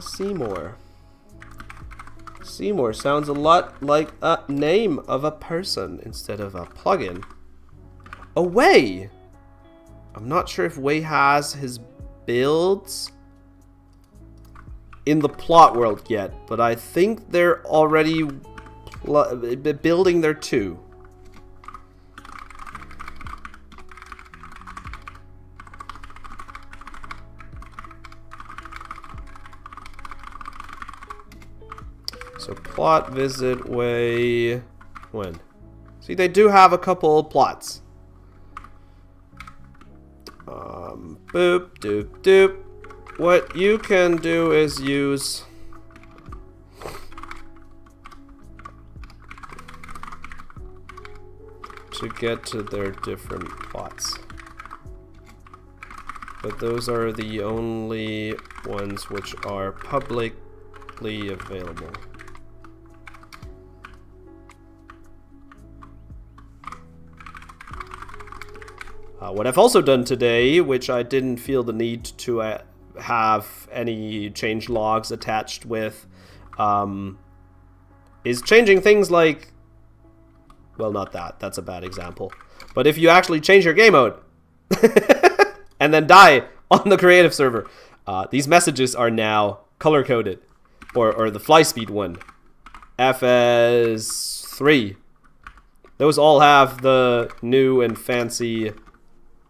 Seymour. Seymour sounds a lot like a name of a person instead of a plugin. Oh, Way! I'm not sure if Way has his builds in the plot world yet, but I think they're already building their 2. So plot, visit, Way, when? See, they do have a couple plots. Boop, doop, doop. What you can do is use to get to their different plots. But those are the only ones which are publicly available. What I've also done today, which I didn't feel the need to have any change logs attached with, is changing things like, well, not that, that's a bad example, but if you actually change your game mode and then die on the creative server, these messages are now color-coded, or the fly speed one, FS3. Those all have the new and fancy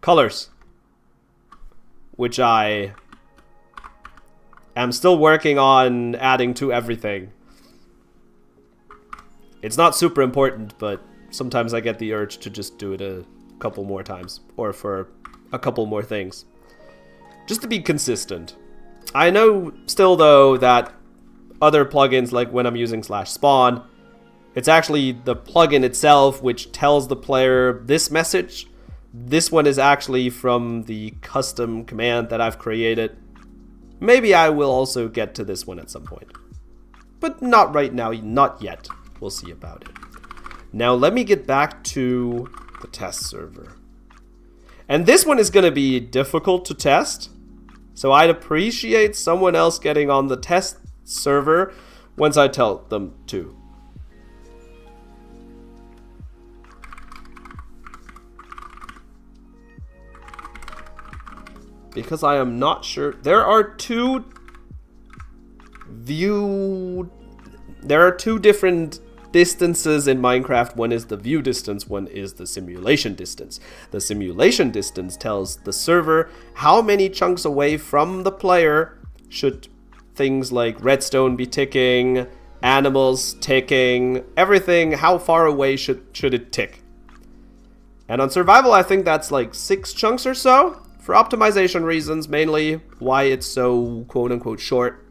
colors. which I am still working on adding to everything. It's not super important, but sometimes I get the urge to just do it a couple more times, or for a couple more things, just to be consistent. I know still though that other plugins, like when I'm using /spawn, it's actually the plugin itself which tells the player this message. This one is actually from the custom command that I've created. Maybe I will also get to this one at some point, but not right now, not yet. We'll see about it. Now let me get back to the test server. And this one is going to be difficult to test, so I'd appreciate someone else getting on the test server once I tell them to. Because I am not sure. There are two different distances in Minecraft. One is the view distance, one is the simulation distance. The simulation distance tells the server how many chunks away from the player should things like redstone be ticking, animals ticking, everything, how far away should it tick. And on survival, I think that's like 6 chunks or so, for optimization reasons mainly, why it's so quote-unquote short.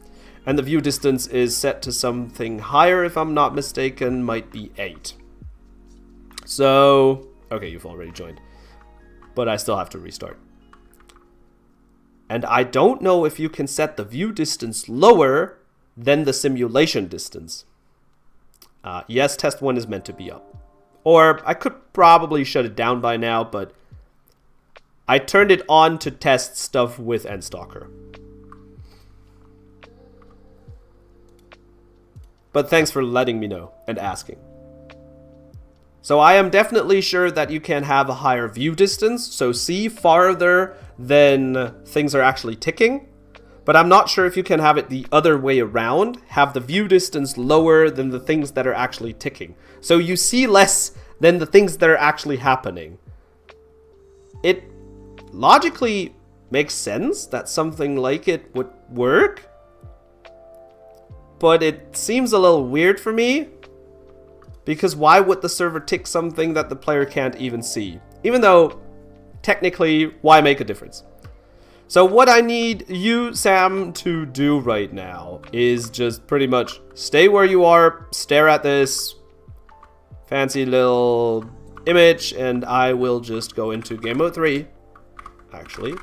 And the view distance is set to something higher, if I'm not mistaken, might be 8. So, okay, you've already joined, but I still have to restart. And I don't know if you can set the view distance lower than the simulation distance. Yes, test 1 is meant to be up. Or I could probably shut it down by now, but I turned it on to test stuff with Endstalker. But thanks for letting me know and asking. So I am definitely sure that you can have a higher view distance, so see farther than things are actually ticking. But I'm not sure if you can have it the other way around, have the view distance lower than the things that are actually ticking. So you see less than the things that are actually happening. It logically makes sense that something like it would work. But it seems a little weird for me, because why would the server tick something that the player can't even see? Even though, technically, why make a difference? So what I need you, Sam, to do right now is just pretty much stay where you are, stare at this fancy little image, and I will just go into game mode 3. Actually,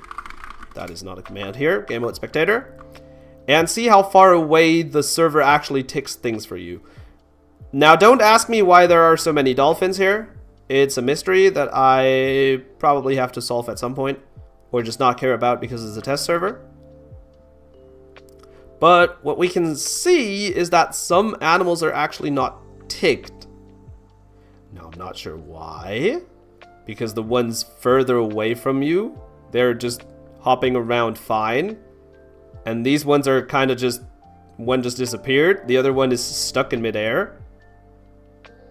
that is not a command here. Game mode spectator. And see how far away the server actually ticks things for you. Now, don't ask me why there are so many dolphins here. It's a mystery that I probably have to solve at some point, or just not care about because it's a test server. But what we can see is that some animals are actually not ticked. Now, I'm not sure why. Because the ones further away from you, they're just hopping around fine. And these ones are kind of just, one just disappeared. The other one is stuck in midair.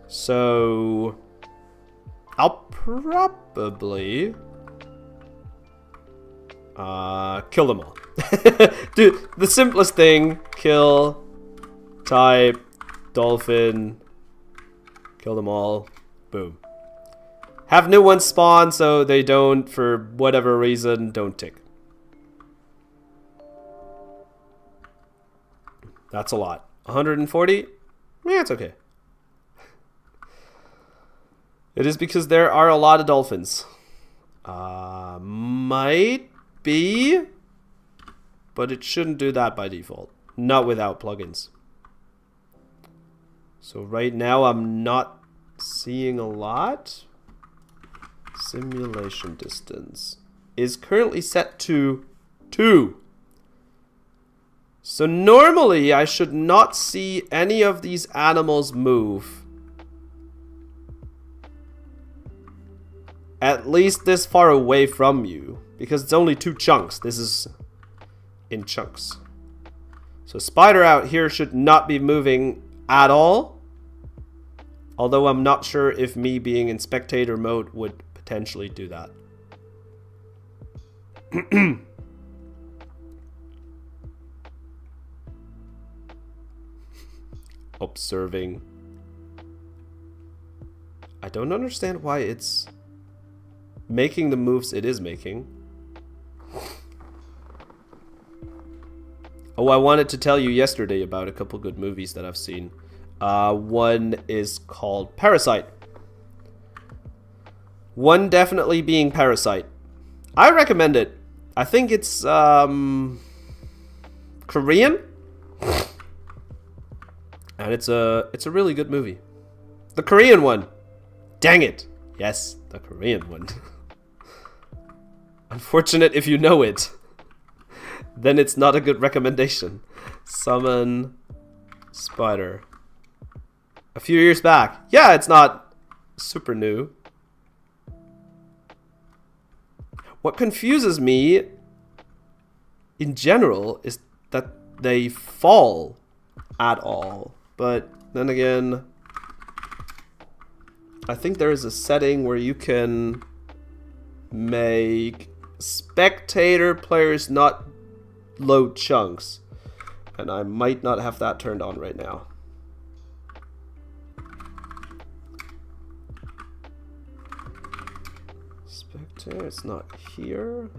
So I'll probably kill them all. Dude, the simplest thing, kill, type, dolphin, kill them all, boom. Have new ones spawn so they don't, for whatever reason, don't tick. That's a lot. 140? Yeah, it's okay. It is because there are a lot of dolphins. Might be, but it shouldn't do that by default. Not without plugins. So right now I'm not seeing a lot. Simulation distance is currently set to 2. So normally I should not see any of these animals move. At least this far away from you. Because it's only 2 chunks. This is in chunks. So spider out here should not be moving at all. Although I'm not sure if me being in spectator mode would potentially do that. observing. I don't understand why it's making the moves it is making. Oh, I wanted to tell you yesterday about a couple good movies that I've seen. One is called Parasite. One definitely being Parasite. I recommend it. I think it's Korean, and it's a really good movie. The Korean one. Dang it. Yes, the Korean one. Unfortunate if you know it. Then it's not a good recommendation. Summon Spider. A few years back. Yeah, it's not super new. What confuses me in general is that they fall at all. But then again, I think there is a setting where you can make spectator players not load chunks. And I might not have that turned on right now. Spectator, it's not here.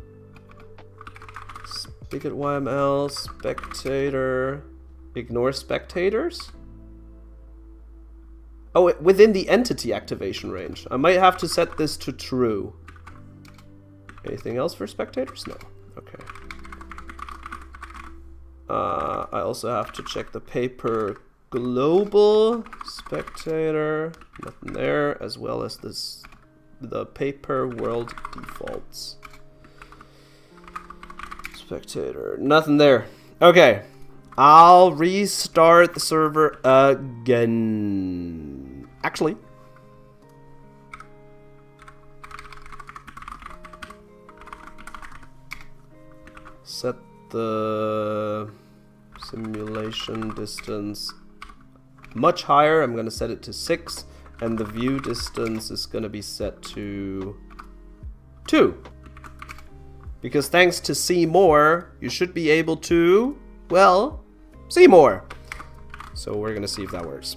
Spigot YML, spectator, ignore spectators. Oh, within the entity activation range. I might have to set this to true. Anything else for spectators? No. Okay. I also have to check the paper global spectator. Nothing there, as well as the paper world defaults. Spectator, nothing there. Okay. I'll restart the server again. Actually, set the simulation distance much higher. I'm going to set it to 6, and the view distance is going to be set to 2. Because thanks to see more, you should be able to, well, see more. So we're going to see if that works.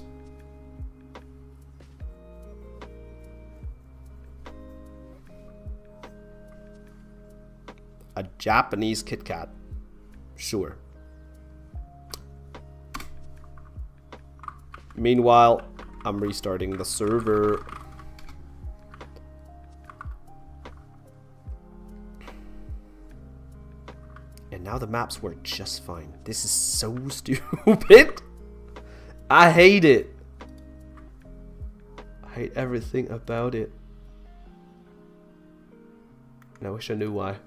A Japanese Kit Kat. Sure. Meanwhile, I'm restarting the server. And now the maps work just fine. This is so stupid. I hate it. I hate everything about it. And I wish I knew why.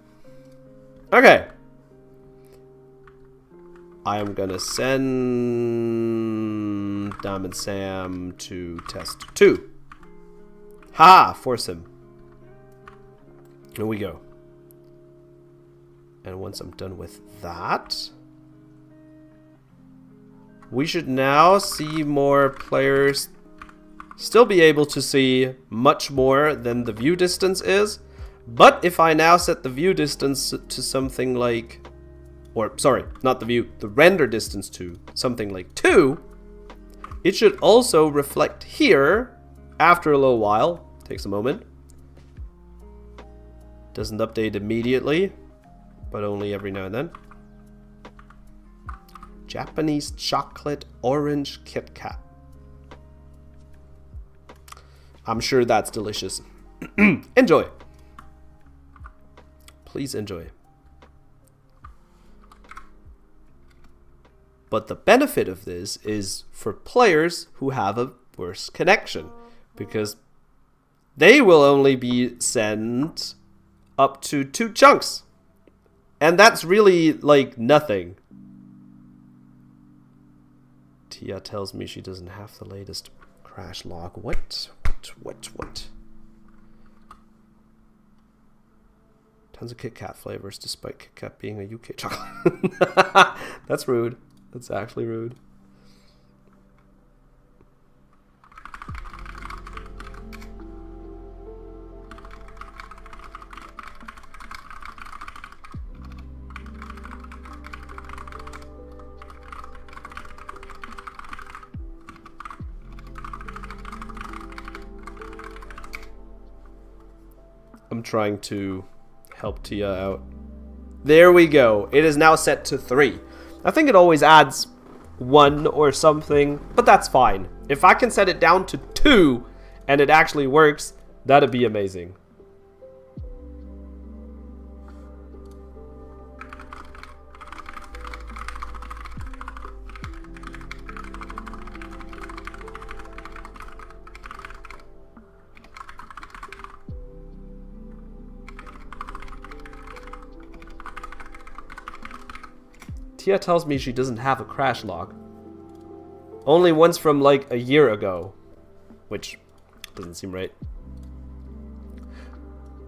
Okay. I am gonna send Diamond Sam to test 2. Ha! Force him. Here we go. And once I'm done with that, we should now see more players still be able to see much more than the view distance is. But if I now set the view distance to something like, or sorry, not the view, the render distance to something like 2, it should also reflect here after a little while. Takes a moment. Doesn't update immediately, but only every now and then. Japanese chocolate orange Kit Kat. I'm sure that's delicious. Enjoy. Please enjoy. But the benefit of this is for players who have a worse connection, because they will only be sent up to 2 chunks. And that's really like nothing. Tia tells me she doesn't have the latest crash log. What? Tons of Kit Kat flavors despite Kit Kat being a UK chocolate. That's rude. That's actually rude. I'm trying to help Tia out. There we go. It is now set to 3. I think it always adds 1 or something, but that's fine. If I can set it down to 2 and it actually works, that'd be amazing. Tia tells me she doesn't have a crash log. Only once from like a year ago. Which doesn't seem right.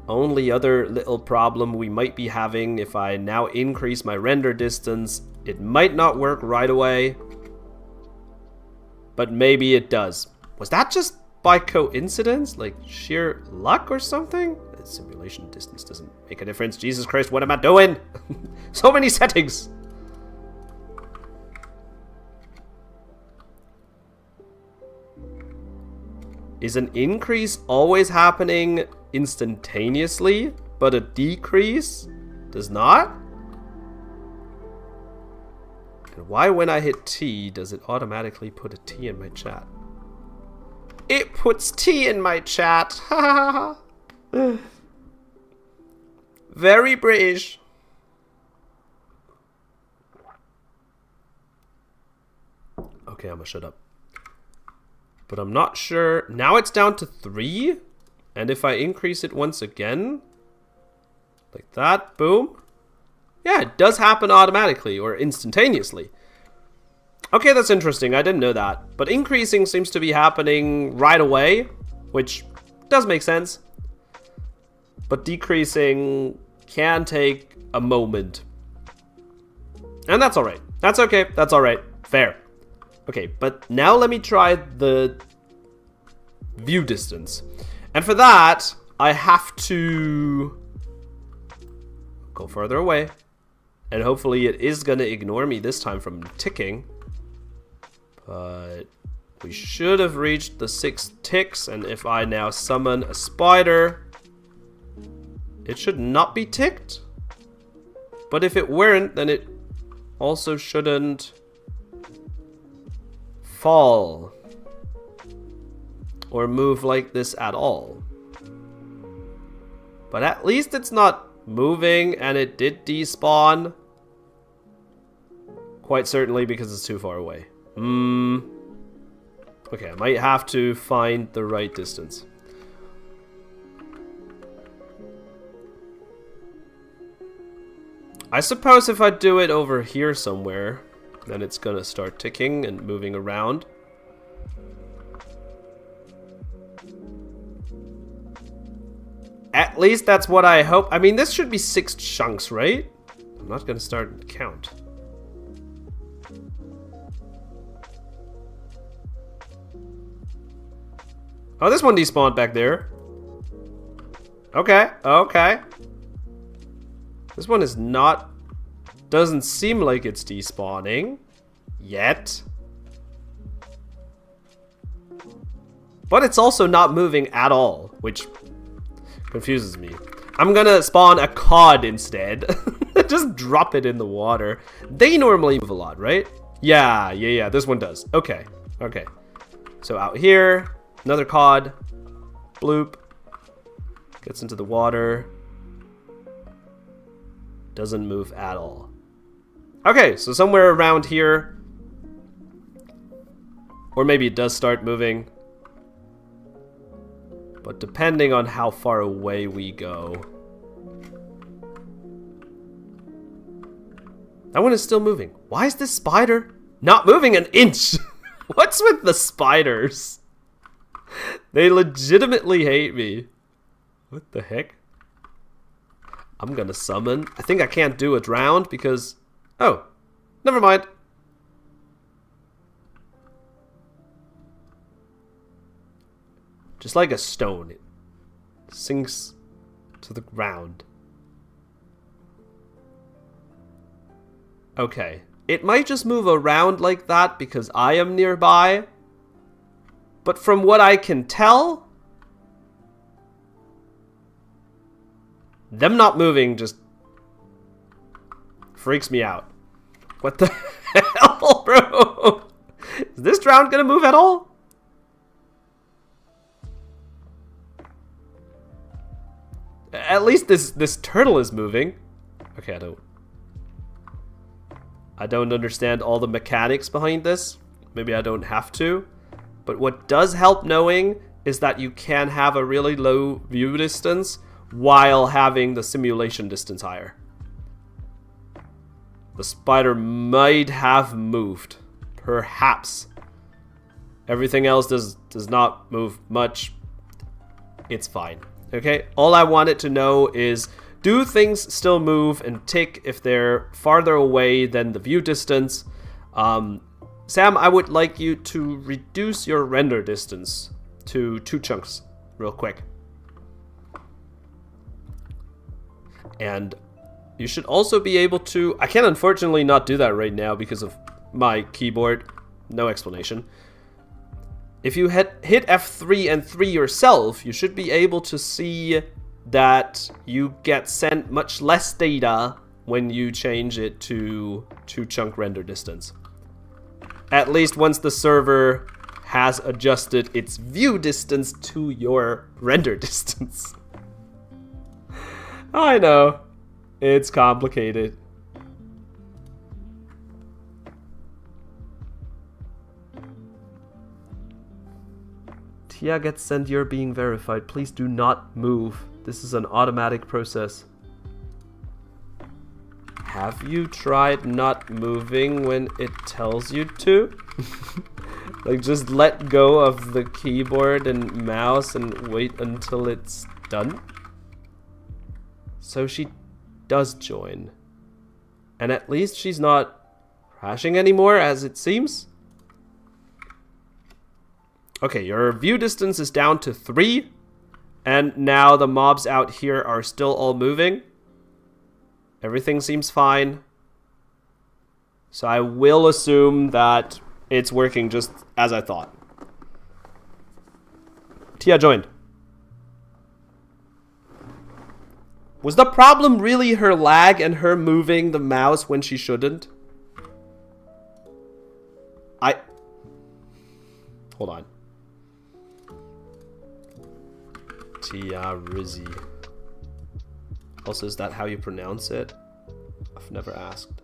Only other little problem we might be having if I now increase my render distance. It might not work right away. But maybe it does. Was that just by coincidence? Like sheer luck or something? The simulation distance doesn't make a difference. Jesus Christ, what am I doing? So many settings. Is an increase always happening instantaneously, but a decrease does not? And why when I hit T does it automatically put a T in my chat? It puts T in my chat. Very British. Okay, I'm gonna shut up. But I'm not sure. Now it's down to 3. And if I increase it once again, like that, boom. Yeah, it does happen automatically or instantaneously. Okay, that's interesting. I didn't know that. But increasing seems to be happening right away, which does make sense. But decreasing can take a moment. And that's alright. That's okay. That's alright. Fair. Okay, but now let me try the view distance. And for that, I have to go further away. And hopefully it is going to ignore me this time from ticking. But we should have reached the 6 ticks. And if I now summon a spider, it should not be ticked. But if it weren't, then it also shouldn't fall or move like this at all. But at least it's not moving, and it did despawn. Quite certainly because it's too far away. Okay, I might have to find the right distance. I suppose if I do it over here somewhere, then it's gonna start ticking and moving around. At least that's what I hope. I mean, this should be 6 chunks, right? I'm not gonna start count. Oh, this one despawned back there. Okay, okay. This one is not... Doesn't seem like it's despawning. Yet. But it's also not moving at all, which confuses me. I'm gonna spawn a cod instead. Just drop it in the water. They normally move a lot, right? Yeah, this one does. Okay, okay. So out here, another cod. Bloop. Gets into the water. Doesn't move at all. Okay, so somewhere around here. Or maybe it does start moving. But depending on how far away we go. That one is still moving. Why is this spider not moving an inch? What's with the spiders? They legitimately hate me. What the heck? I'm gonna summon. I think I can't do it round because... Oh, never mind. Just like a stone, it sinks to the ground. Okay. It might just move around like that because I am nearby. But from what I can tell, Them not moving just freaks me out. What the hell, bro? Is this drown gonna move at all? At least this turtle is moving. Okay, I don't understand all the mechanics behind this. Maybe I don't have to. But what does help knowing is that you can have a really low view distance while having the simulation distance higher. The spider might have moved. Perhaps. Everything else does not move much. It's fine. Okay? All I wanted to know is, do things still move and tick if they're farther away than the view distance? Sam, I would like you to reduce your render distance to 2 chunks real quick. And you should also be able to... I can unfortunately not do that right now because of my keyboard. No explanation. If you hit F3 and 3 yourself, you should be able to see that you get sent much less data when you change it to 2-chunk render distance. At least once the server has adjusted its view distance to your render distance. I know. It's complicated. Tia gets sent, you're being verified. Please do not move. This is an automatic process. Have you tried not moving when it tells you to? Like, just let go of the keyboard and mouse and wait until it's done? So she does join. And at least she's not crashing anymore, as it seems. Okay, your view distance is down to 3. And now the mobs out here are still all moving. Everything seems fine. So I will assume that it's working just as I thought. Tia joined. Was the problem really her lag and her moving the mouse when she shouldn't? Hold on. Tia Rizzi. Also, is that how you pronounce it? I've never asked.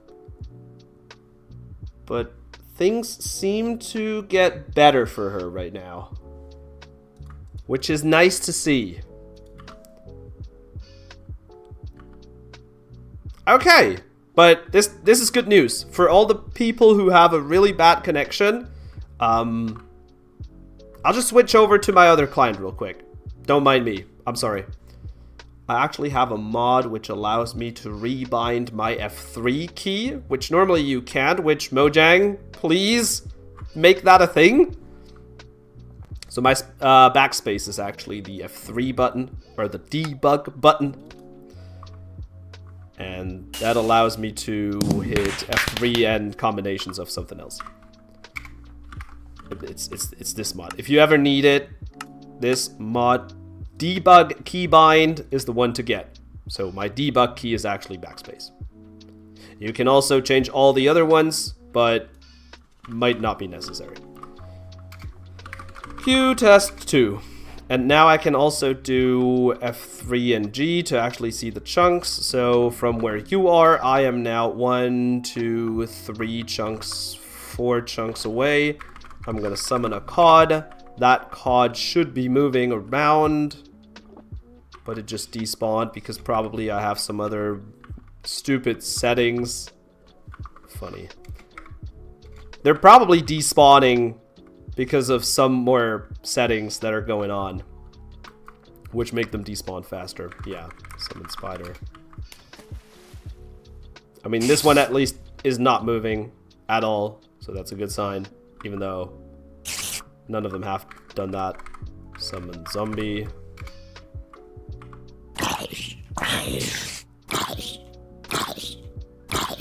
But things seem to get better for her right now, which is nice to see. Okay, but this is good news for all the people who have a really bad connection. I'll just switch over to my other client real quick. Don't mind me. I'm sorry. I actually have a mod which allows me to rebind my F3 key, which normally you can't, which Mojang, please make that a thing. So my backspace is actually the F3 button, or the debug button. And that allows me to hit F3 and combinations of something else. It's this mod. If you ever need it, this mod debug keybind is the one to get. So my debug key is actually backspace. You can also change all the other ones, but might not be necessary. Q test 2. And now I can also do F3 and G to actually see the chunks. So from where you are, I am now 1, 2, 3 chunks, 4 chunks away. I'm gonna summon a cod. That cod should be moving around, but it just despawned because probably I have some other stupid settings. Funny. They're probably despawning because of some more settings that are going on, which make them despawn faster. Yeah, summon spider. I mean, this one at least is not moving at all, so that's a good sign, even though none of them have done that. Summon zombie.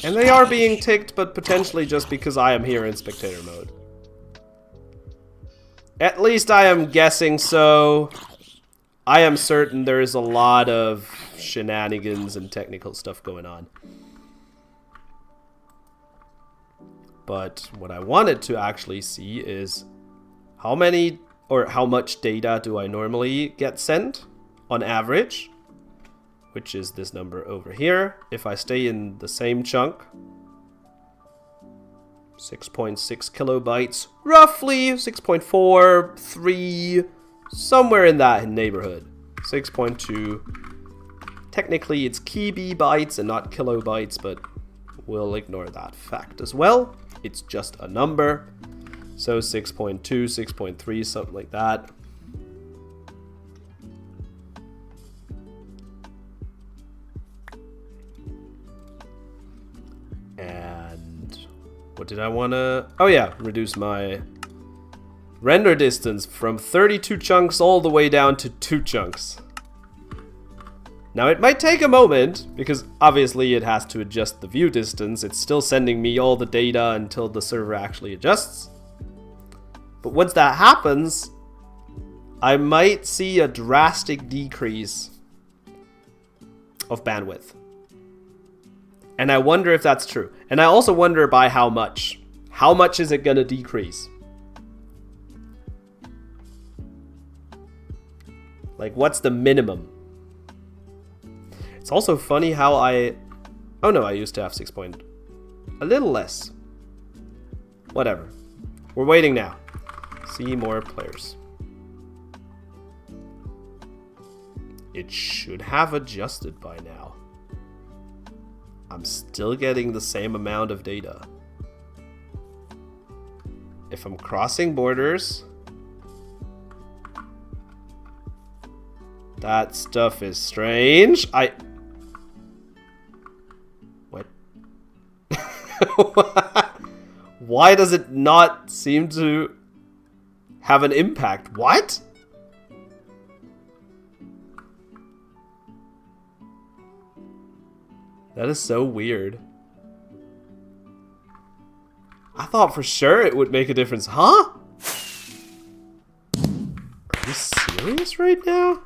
And they are being ticked, but potentially just because I am here in spectator mode. At least I am guessing so. I am certain there is a lot of shenanigans and technical stuff going on. But what I wanted to actually see is how many or how much data do I normally get sent on average, which is this number over here. If I stay in the same chunk, 6.6 kilobytes, roughly 6.4, 3, somewhere in that neighborhood. 6.2. Technically it's KB bytes and not kilobytes, but we'll ignore that fact as well. It's just a number. So 6.2, 6.3, something like that. And what did I want to... Oh yeah, reduce my render distance from 32 chunks all the way down to 2 chunks. Now it might take a moment, because obviously it has to adjust the view distance. It's still sending me all the data until the server actually adjusts. But once that happens, I might see a drastic decrease of bandwidth. And I wonder if that's true. And I also wonder by how much. How much is it going to decrease? Like, what's the minimum? It's also funny how I... Oh no, I used to have 6 point... A little less. Whatever. We're waiting now. See more players. It should have adjusted by now. I'm still getting the same amount of data. If I'm crossing borders... That stuff is strange. What? Why does it not seem to have an impact? What? That is so weird. I thought for sure it would make a difference. Huh? Are you serious right now?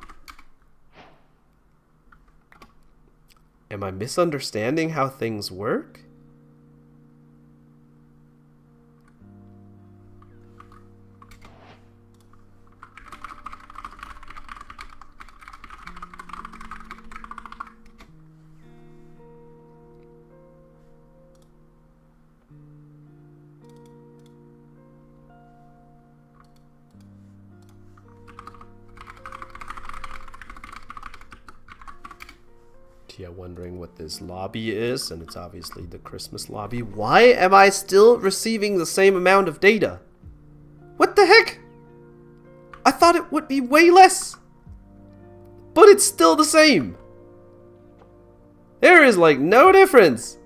Am I misunderstanding how things work? Tia wondering what this lobby is, and it's obviously the Christmas lobby. Why am I still receiving the same amount of data? What the heck? I thought it would be way less. But it's still the same. There is like no difference.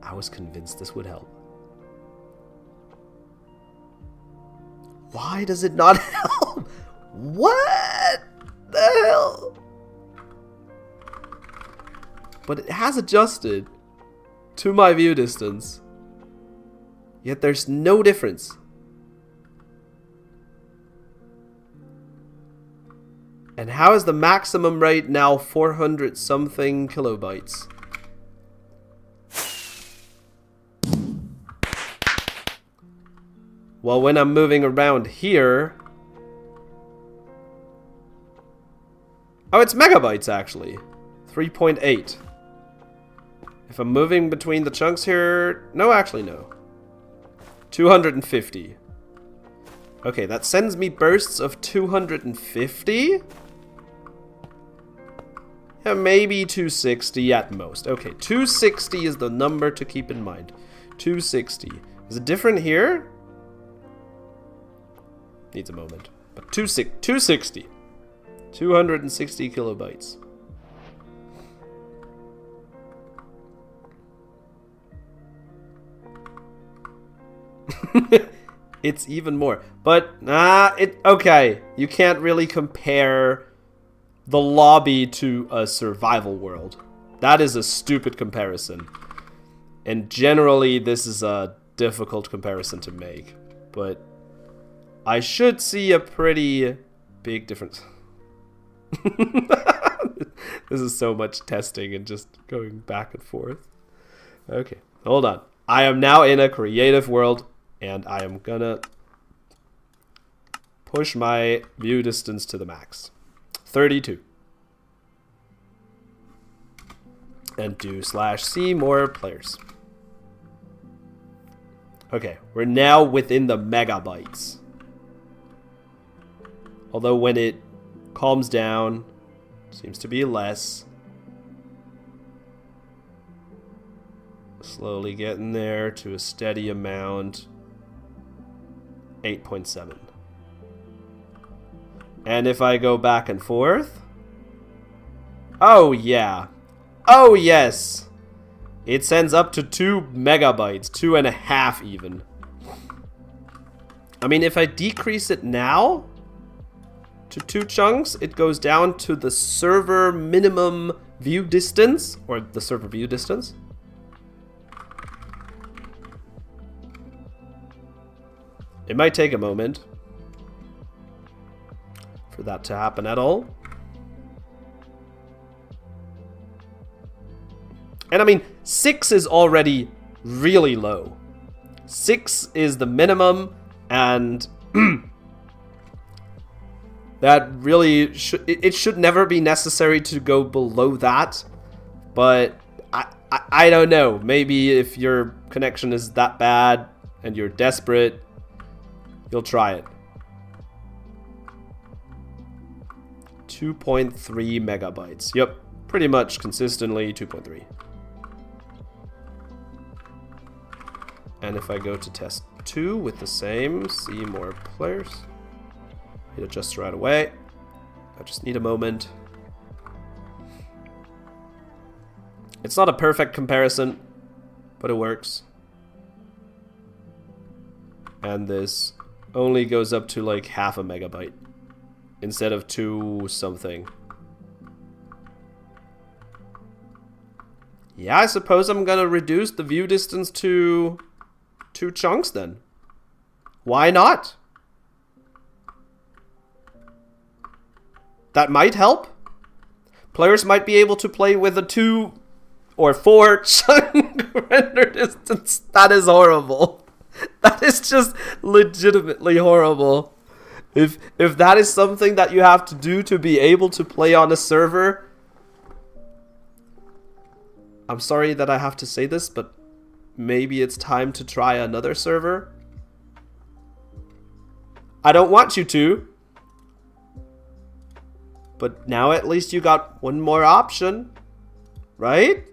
I was convinced this would help. Why does it not help? What the hell? But it has adjusted to my view distance. Yet there's no difference. And how is the maximum rate now 400 something kilobytes? Well, when I'm moving around here... Oh, it's megabytes actually. 3.8. If I'm moving between the chunks here... No, actually no. 250. Okay, that sends me bursts of 250? Yeah, maybe 260 at most. Okay, 260 is the number to keep in mind. 260. Is it different here? Needs a moment. But 260. 260 kilobytes. It's even more. But, okay. You can't really compare the lobby to a survival world. That is a stupid comparison. And generally, this is a difficult comparison to make. But I should see a pretty big difference. This is so much testing and just going back and forth. Okay, hold on. I am now in a creative world, and I am gonna push my view distance to the max. 32. And do /C more players. Okay, we're now within the megabytes. Although when it calms down, seems to be less. Slowly getting there to a steady amount. 8.7. And if I go back and forth... Oh, yeah. Oh, yes. It sends up to 2 megabytes. 2.5 even. I mean, if I decrease it now to 2 chunks, it goes down to the server minimum view distance, or the server view distance. It might take a moment for that to happen at all. And I mean, 6 is already really low. 6 is the minimum, and that really should, it should never be necessary to go below that. But I don't know. Maybe if your connection is that bad and you're desperate, you'll try it. 2.3 megabytes. Yep, pretty much consistently 2.3. And if I go to test 2 with the same, see more players. It adjusts right away. I just need a moment. It's not a perfect comparison, but it works. And this only goes up to like half a megabyte instead of 2 something. Yeah, I suppose I'm gonna reduce the view distance to 2 chunks then. Why not? That might help. Players might be able to play with a 2 or 4 chunk render distance. That is horrible. That is just legitimately horrible. If that is something that you have to do to be able to play on a server, I'm sorry that I have to say this, but maybe it's time to try another server. I don't want you to, but now at least you got one more option, right?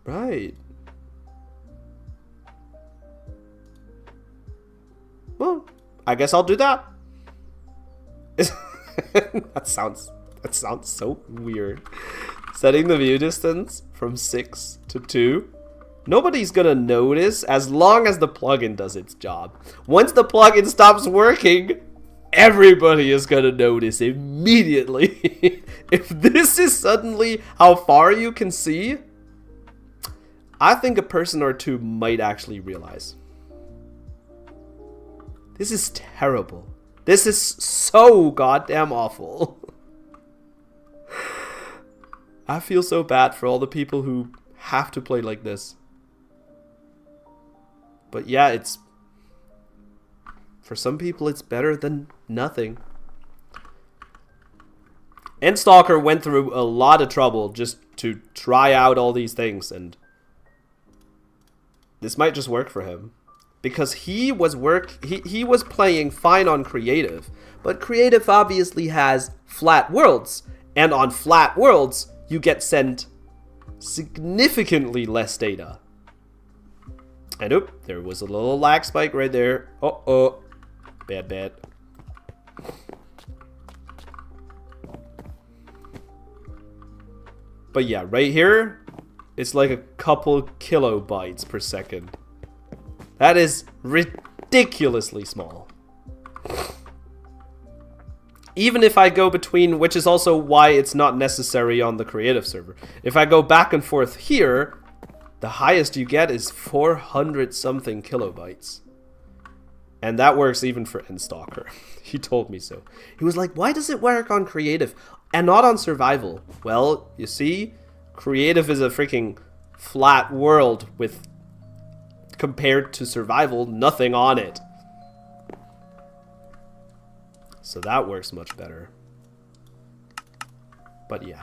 Right. Well, I guess I'll do that. That sounds so weird. Setting the view distance from 6 to 2. Nobody's gonna notice as long as the plugin does its job. Once the plugin stops working, everybody is gonna notice immediately. If this is suddenly how far you can see, I think a person or two might actually realize. This is terrible. This is so goddamn awful. I feel so bad for all the people who have to play like this. But yeah, it's... for some people, it's better than nothing. Endstalker went through a lot of trouble just to try out all these things, and this might just work for him. Because he was playing fine on creative, but creative obviously has flat worlds, and on flat worlds, you get sent significantly less data. And oop, there was a little lag spike right there. Uh-oh. Bad. But yeah, right here, it's like a couple kilobytes per second. That is ridiculously small. Even if I go between, which is also why it's not necessary on the creative server. If I go back and forth here, the highest you get is 400 something kilobytes. And that works even for Endstalker. He told me so. He was like, why does it work on creative? and not on survival. Well, you see, creative is a freaking flat world with, compared to survival, nothing on it. So that works much better. But yeah.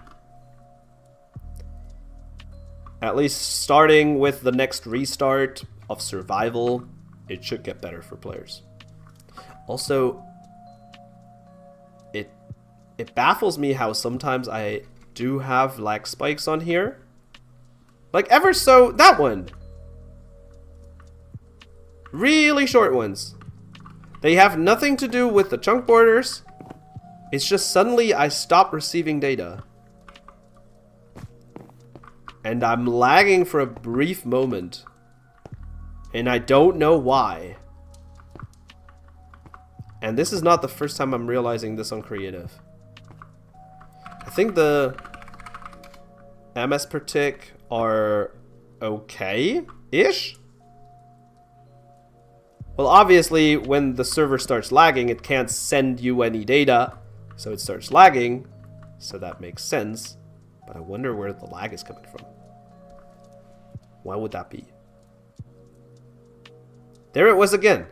At least starting with the next restart of survival, it should get better for players. Also, it baffles me how sometimes I do have lag spikes on here. Like ever so, that one. Really short ones. They have nothing to do with the chunk borders. It's just suddenly I stop receiving data. And I'm lagging for a brief moment. And I don't know why. And this is not the first time I'm realizing this on creative. I think the MS per tick are okay-ish. Well, obviously, when the server starts lagging, it can't send you any data. So it starts lagging. So that makes sense. But I wonder where the lag is coming from. Why would that be? There it was again.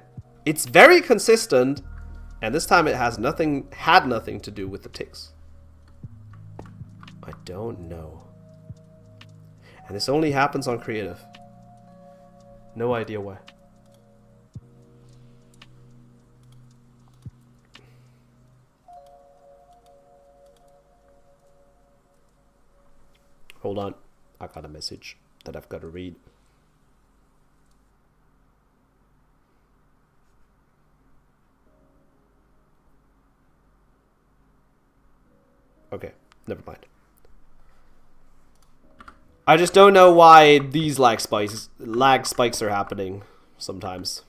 It's very consistent. And this time it had nothing to do with the ticks. I don't know. And this only happens on creative. No idea why. Hold on. I got a message that I've got to read. Okay, never mind. I just don't know why these lag spikes are happening sometimes.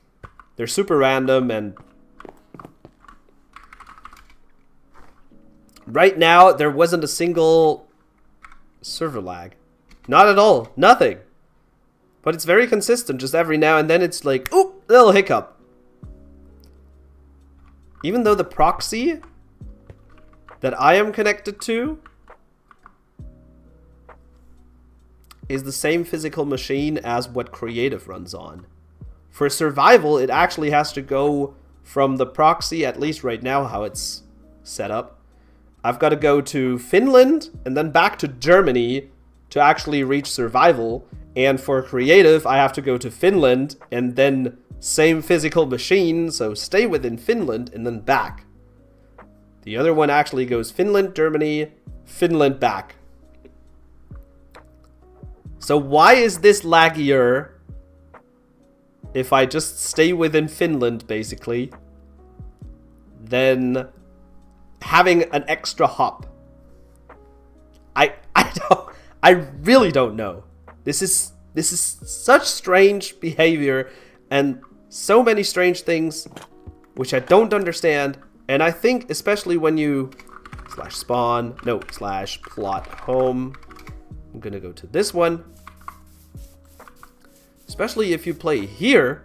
They're super random, and right now there wasn't a single server lag. Not at all. Nothing. But it's very consistent. Just every now and then it's like, oop, little hiccup. Even though the proxy that I am connected to is the same physical machine as what creative runs on. For survival, it actually has to go from the proxy, at least right now how it's set up. I've got to go to Finland and then back to Germany to actually reach survival. And for creative, I have to go to Finland and then same physical machine, so stay within Finland and then back. The other one actually goes Finland, Germany, Finland, back. So why is this laggier if I just stay within Finland, basically, than having an extra hop? I really don't know. This is such strange behavior and so many strange things which I don't understand. And I think especially when you /plot home. I'm gonna go to this one. Especially if you play here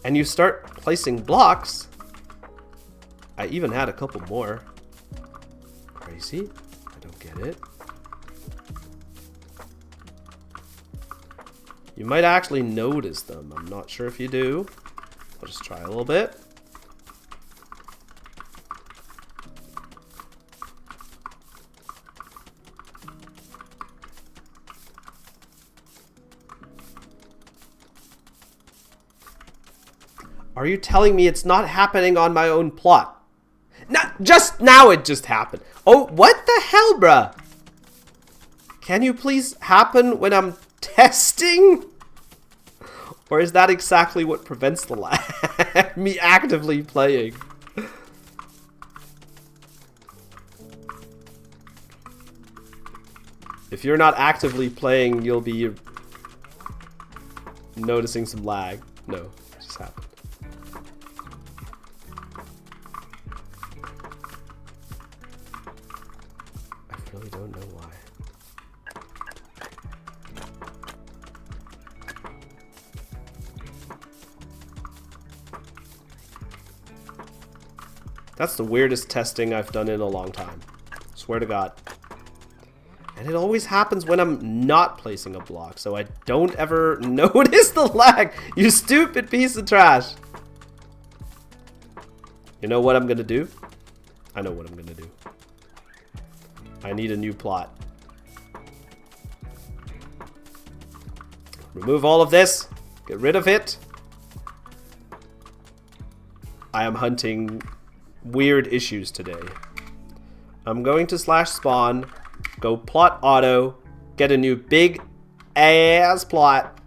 and you start placing blocks. I even had a couple more. Crazy. I don't get it. You might actually notice them. I'm not sure if you do. I'll just try a little bit. Are you telling me it's not happening on my own plot? Just now it just happened. Oh, what the hell, bruh? Can you please happen when I'm testing? Or is that exactly what prevents the lag? Me actively playing. If you're not actively playing, you'll be noticing some lag. No, it just happened. I really don't know why. That's the weirdest testing I've done in a long time. Swear to God. And it always happens when I'm not placing a block, so I don't ever notice the lag. You stupid piece of trash. You know what I'm gonna do? I know what I'm gonna do. I need a new plot. Remove all of this. Get rid of it. I am hunting weird issues today. I'm going to /spawn, go plot auto, get a new big ass plot,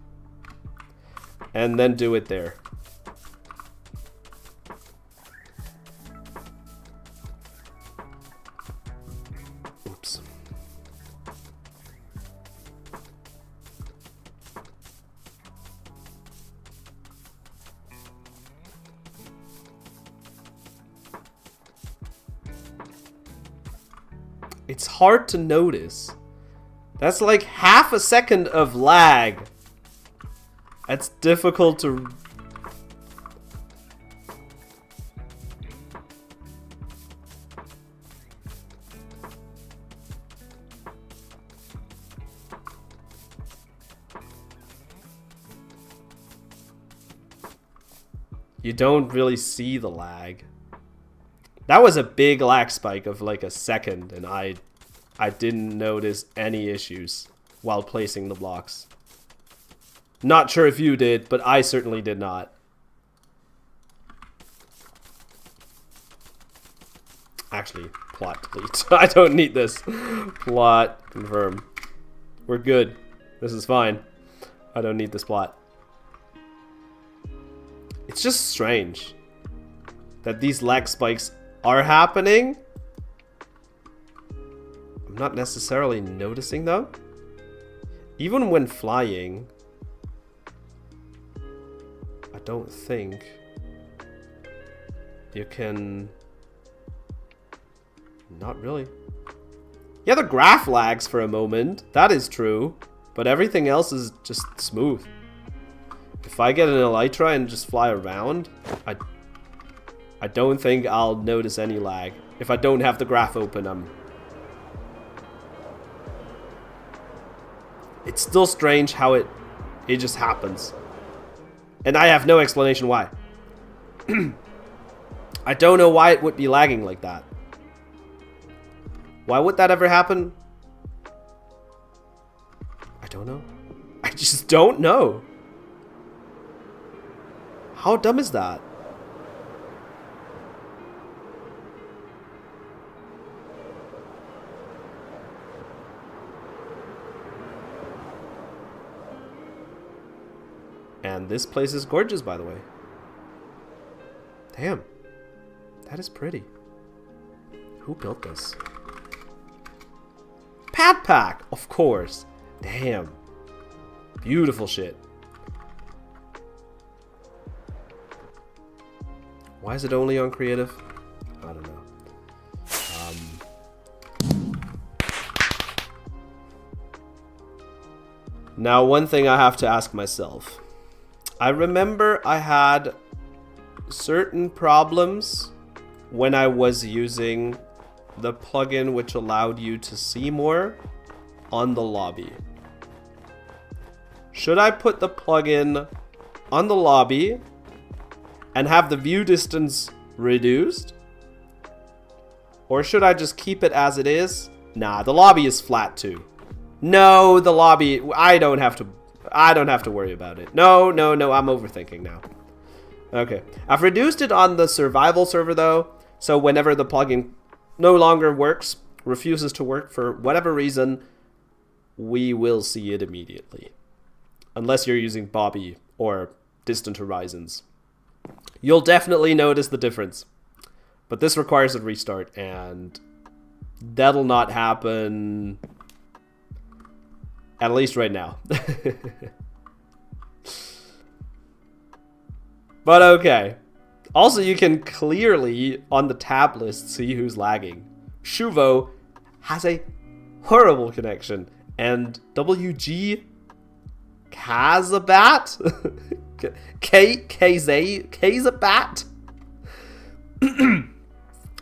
and then do it there. Oops. It's hard to notice. That's like half a second of lag. That's difficult to... You don't really see the lag. That was a big lag spike of like a second, and I didn't notice any issues while placing the blocks. Not sure if you did, but I certainly did not. Actually, plot delete. I don't need this. Plot confirm. We're good. This is fine. I don't need this plot. It's just strange that these lag spikes are happening. I'm not necessarily noticing them. Even when flying, I don't think you can... Not really. Yeah, the graph lags for a moment. That is true. But everything else is just smooth. If I get an elytra and just fly around, I don't think I'll notice any lag. If I don't have the graph open, it's still strange how it just happens. And I have no explanation why. I don't know why it would be lagging like that. Why would that ever happen? I don't know. I just don't know. How dumb is that? And this place is gorgeous, by the way. Damn. That is pretty. Who built this? Pat Pack, of course. Damn. Beautiful shit. Why is it only on creative? I don't know. Now, one thing I have to ask myself. I remember I had certain problems when I was using the plugin which allowed you to see more on the lobby. Should I put the plugin on the lobby and have the view distance reduced? Or should I just keep it as it is? Nah, the lobby is flat too. No, the lobby, I don't have to worry about it. No, I'm overthinking now. Okay, I've reduced it on the survival server though, so whenever the plugin no longer works, refuses to work for whatever reason, we will see it immediately. Unless you're using Bobby or Distant Horizons. You'll definitely notice the difference. But this requires a restart, and that'll not happen, at least right now. But okay. Also, you can clearly, on the tab list, see who's lagging. Shuvo has a horrible connection. And WG Kazabat? Kazabat?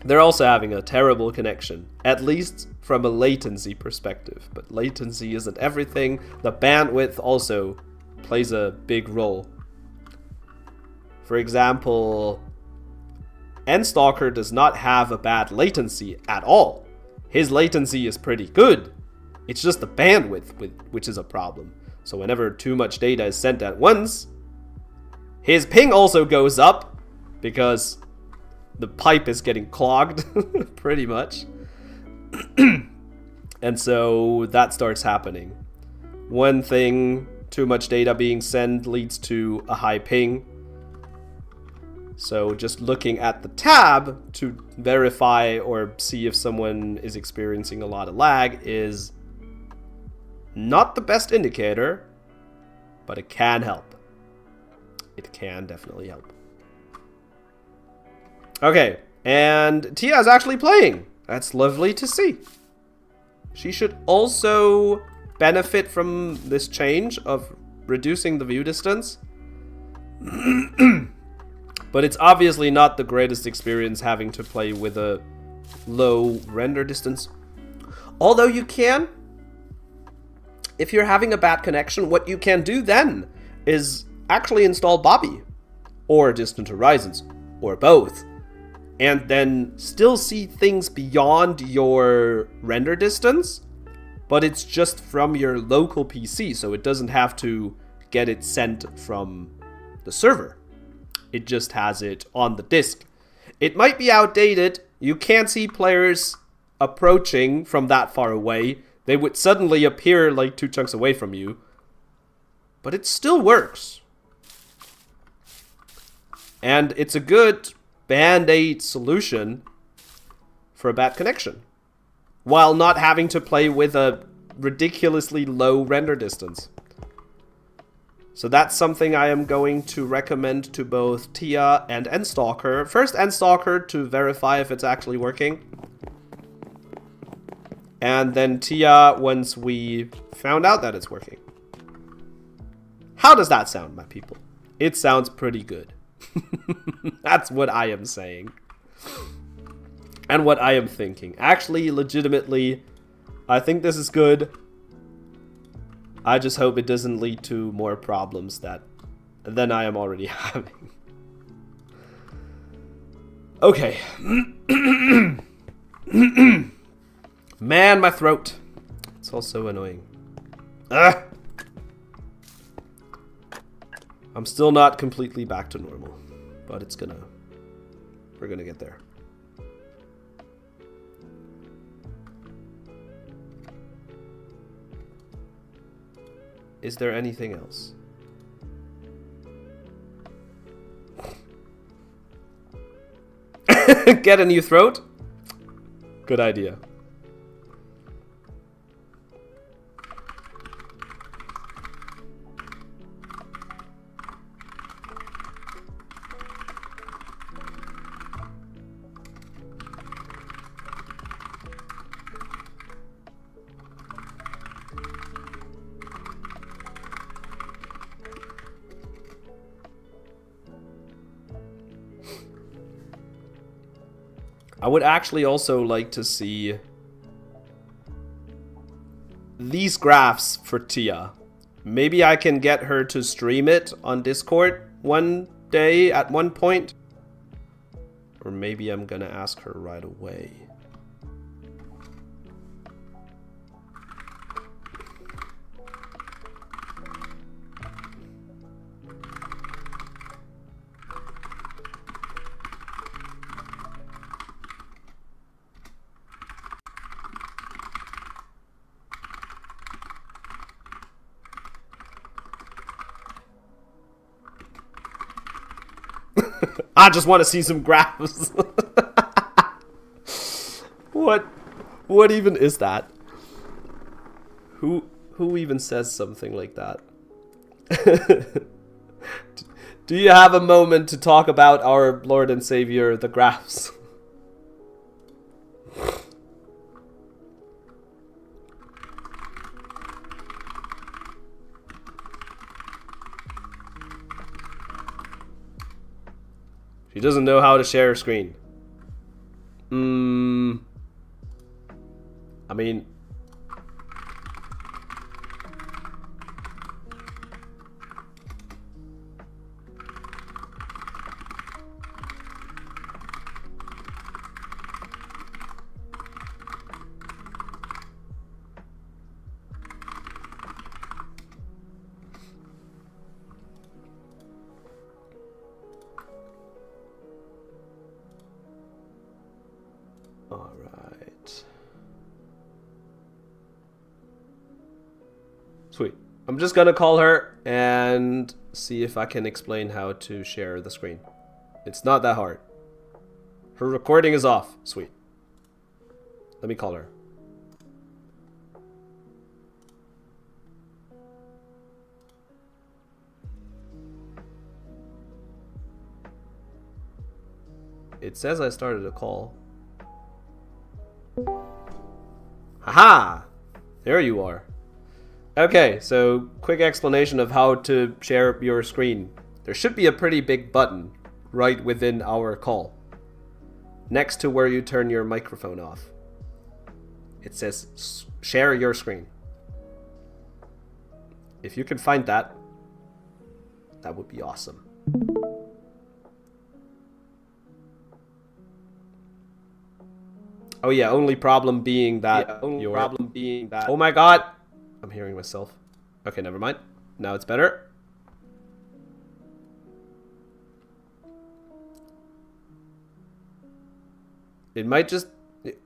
they're also having a terrible connection, at least from a latency perspective. But latency isn't everything. The bandwidth also plays a big role. For example, N-Stalker does not have a bad latency at all. His latency is pretty good. It's just the bandwidth which is a problem. So whenever too much data is sent at once, his ping also goes up because the pipe is getting clogged, pretty much. And so that starts happening. One thing, too much data being sent leads to a high ping. So just looking at the tab to verify or see if someone is experiencing a lot of lag is not the best indicator, but it can help. It can definitely help. Okay, and Tia is actually playing. That's lovely to see. She should also benefit from this change of reducing the view distance. But it's obviously not the greatest experience having to play with a low render distance. Although you can, if you're having a bad connection, what you can do then is actually install Bobby or Distant Horizons or both, and then still see things beyond your render distance, but it's just from your local PC, so it doesn't have to get it sent from the server. It just has it on the disk. It might be outdated. You can't see players approaching from that far away. They would suddenly appear like 2 chunks away from you. But it still works. And it's a good band-aid solution for a bad connection, while not having to play with a ridiculously low render distance. So that's something I am going to recommend to both Tia and N-Stalker. First N-Stalker to verify if it's actually working. And then Tia once we found out that it's working. How does that sound, my people? It sounds pretty good. That's what I am saying. And what I am thinking. Actually, legitimately, I think this is good. I just hope it doesn't lead to more problems than I am already having. Okay. Man, my throat. It's all so annoying. Ugh. I'm still not completely back to normal, but we're gonna get there. Is there anything else? Get a new throat? Good idea. I would actually also like to see these graphs for Tia. Maybe I can get her to stream it on Discord one day at one point. Or maybe I'm gonna ask her right away. I just want to see some graphs. What even is that? Who even says something like that? Do you have a moment to talk about our Lord and Savior, the graphs? She doesn't know how to share her screen. I mean... Alright. Sweet. I'm just gonna call her and see if I can explain how to share the screen. It's not that hard. Her recording is off. Sweet. Let me call her. It says I started a call. Haha! There you are. Okay, so quick explanation of how to share your screen. There should be a pretty big button right within our call, next to where you turn your microphone off. It says share your screen. If you can find that, that would be awesome. Oh yeah, only problem being that Oh my god! I'm hearing myself. Okay, never mind. Now it's better. It might just...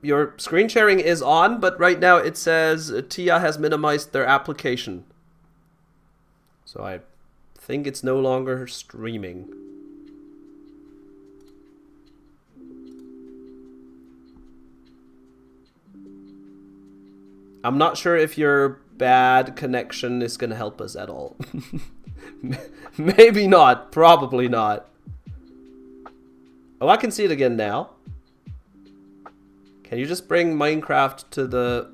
Your screen sharing is on, but right now it says Tia has minimized their application. So I think it's no longer streaming. I'm not sure if your bad connection is gonna help us at all. Maybe not. Probably not. Oh, I can see it again now. Can you just bring Minecraft to the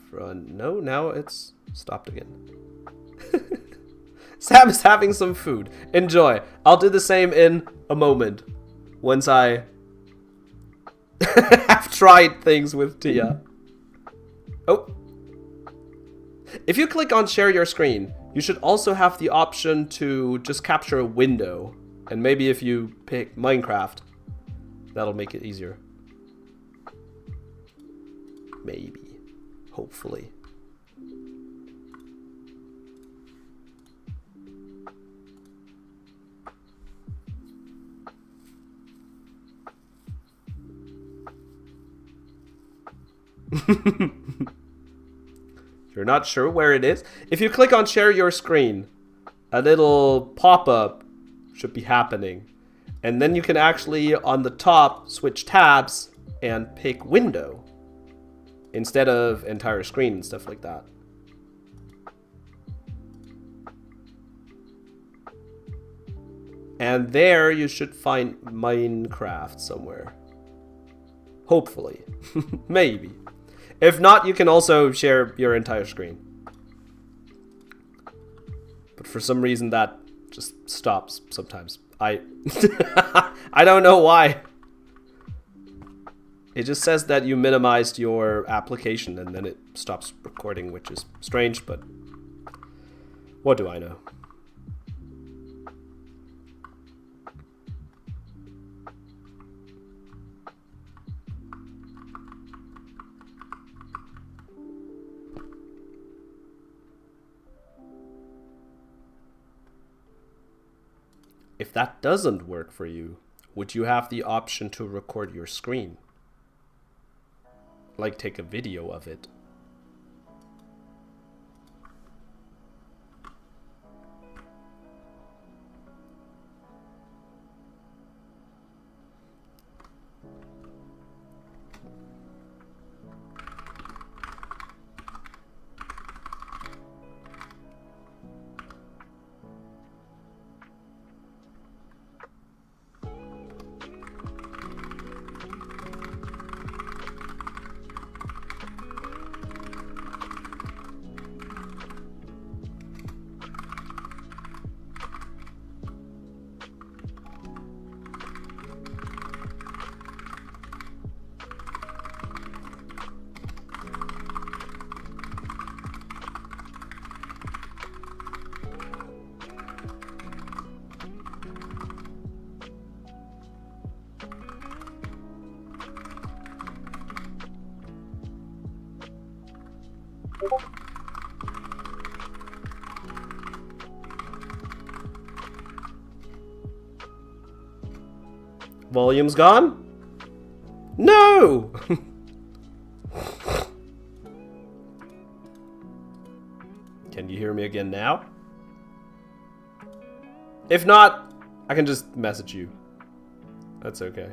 front? No, now it's stopped again. Sam is having some food. Enjoy. I'll do the same in a moment. Once I have tried things with Tia. Oh. If you click on share your screen, you should also have the option to just capture a window. And maybe if you pick Minecraft, that'll make it easier. Maybe. Hopefully. You're not sure where it is? If you click on share your screen, a little pop-up should be happening. And then you can actually, on the top, switch tabs and pick window instead of entire screen and stuff like that. And there you should find Minecraft somewhere. Hopefully. Maybe. If not, you can also share your entire screen. But for some reason that just stops sometimes. I don't know why. It just says that you minimized your application and then it stops recording, which is strange, but what do I know? If that doesn't work for you, would you have the option to record your screen? Like take a video of it. Volume's gone? No! Can you hear me again now? If not, I can just message you. That's okay.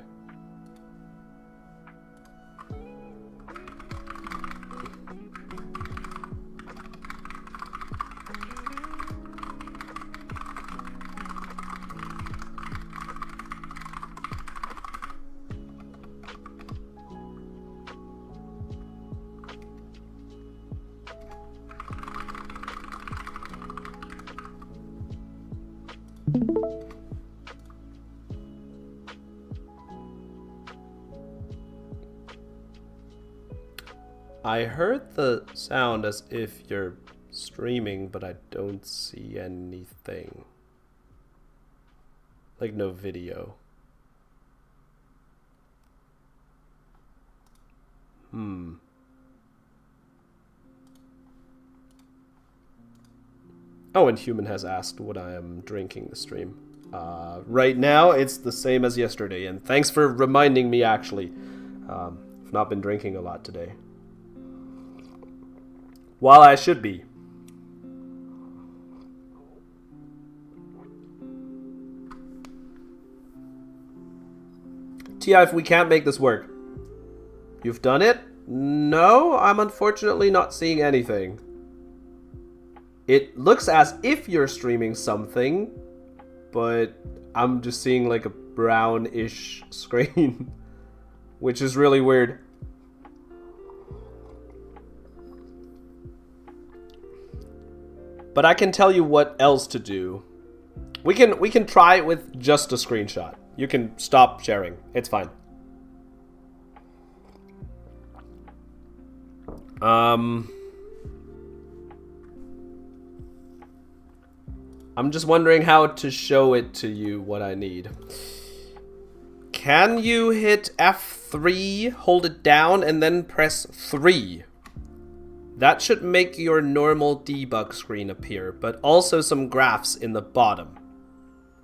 I heard the sound as if you're streaming, but I don't see anything. Like no video. Oh, and Human has asked what I am drinking the stream. Right now, it's the same as yesterday, and thanks for reminding me, actually. I've not been drinking a lot today. While I should be. Tia, if we can't make this work. You've done it? No, I'm unfortunately not seeing anything. It looks as if you're streaming something, but I'm just seeing like a brownish screen, which is really weird. But I can tell you what else to do. We can try it with just a screenshot. You can stop sharing. It's fine. I'm just wondering how to show it to you what I need. Can you hit F3, hold it down, and then press 3? That should make your normal debug screen appear, but also some graphs in the bottom.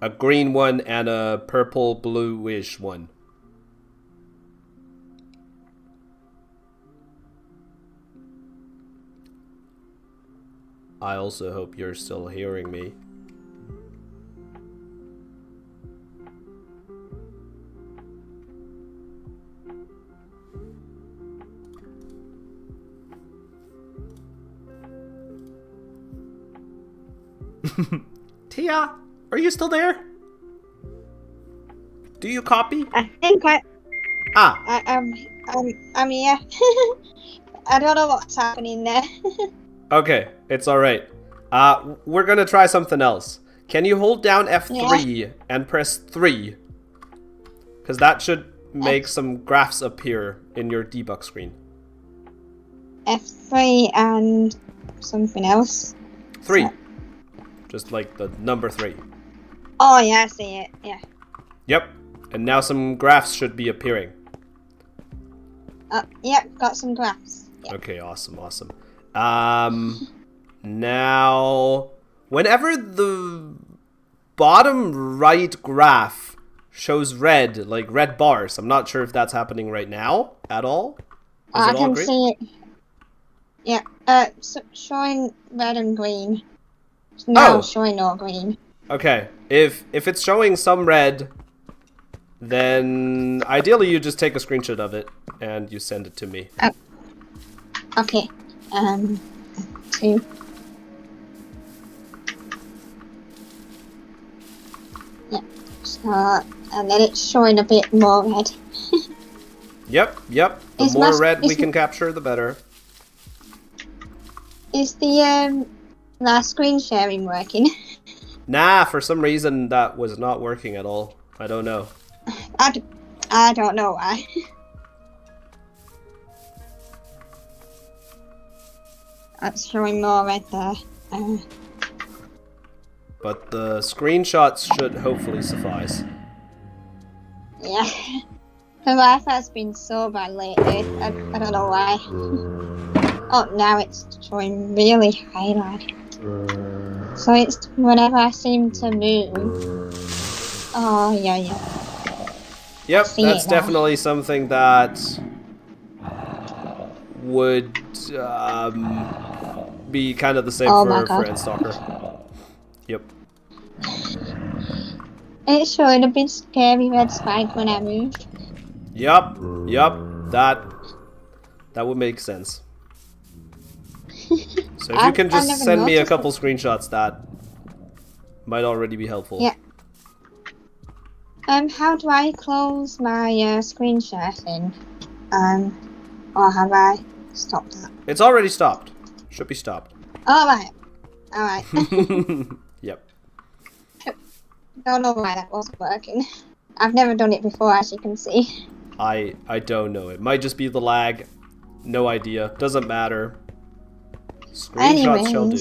A green one and a purple bluish one. I also hope you're still hearing me. Tia, are you still there? Do you copy? I think I'm here. I don't know what's happening there. Okay, it's alright. We're gonna try something else. Can you hold down F3 and press 3? Because that should make some graphs appear in your debug screen. F3 and something else. 3. So, just like the number 3. oh yeah, I see it. Yeah. Yep. And now some graphs should be appearing. Yep, got some graphs. Yep. Okay, awesome. Now, whenever the bottom right graph shows red, like red bars, I'm not sure if that's happening right now at all. I can see it. Yeah, showing red and green. No, showing no green. Okay, if it's showing some red, then ideally you just take a screenshot of it and you send it to me. Okay. 2. Yeah. So, and then it's showing a bit more red. Yep. The more red we can capture, the better. Is the last screen sharing working? Nah, for some reason that was not working at all. I don't know. I don't know why. That's showing more red there. But the screenshots should hopefully suffice. Yeah. The Wi-Fi's been so bad lately. I don't know why. Oh, now it's showing really highlight. So it's whenever I seem to move. Oh, yeah. Yep, see that's it now. definitely something that would be kind of the same Oh my for God. Endstalker. Yep. It showed a big scary red spike when I moved. Yep. That would make sense. So if you can I've just never send me a noticed couple it. screenshots, that might already be helpful. Yeah. How do I close my screen sharing? Or have I stopped that? It's already stopped. Should be stopped. Alright. Alright. Yep. Don't know why that wasn't working. I've never done it before, as you can see. I don't know. It might just be the lag. No idea. Doesn't matter. Screenshots shall do.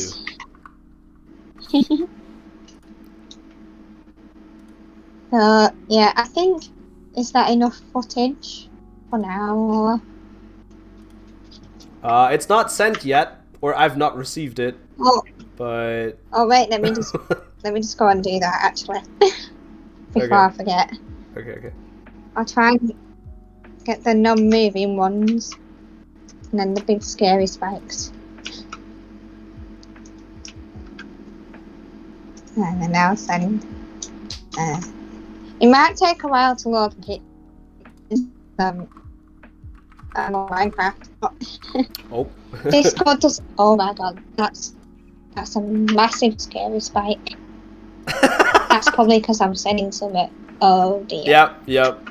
Yeah, I think, is that enough footage for now? Or... It's not sent yet, or I've not received it. Oh. But Oh wait, let me just go and do that actually. Before I forget. Okay. I'll try and get the non-moving ones. And then the big scary spikes. And then I'll send. It might take a while to load it. Minecraft. oh. Discord does. Oh my God, that's a massive scary spike. That's probably because I'm sending something. Oh dear. Yep.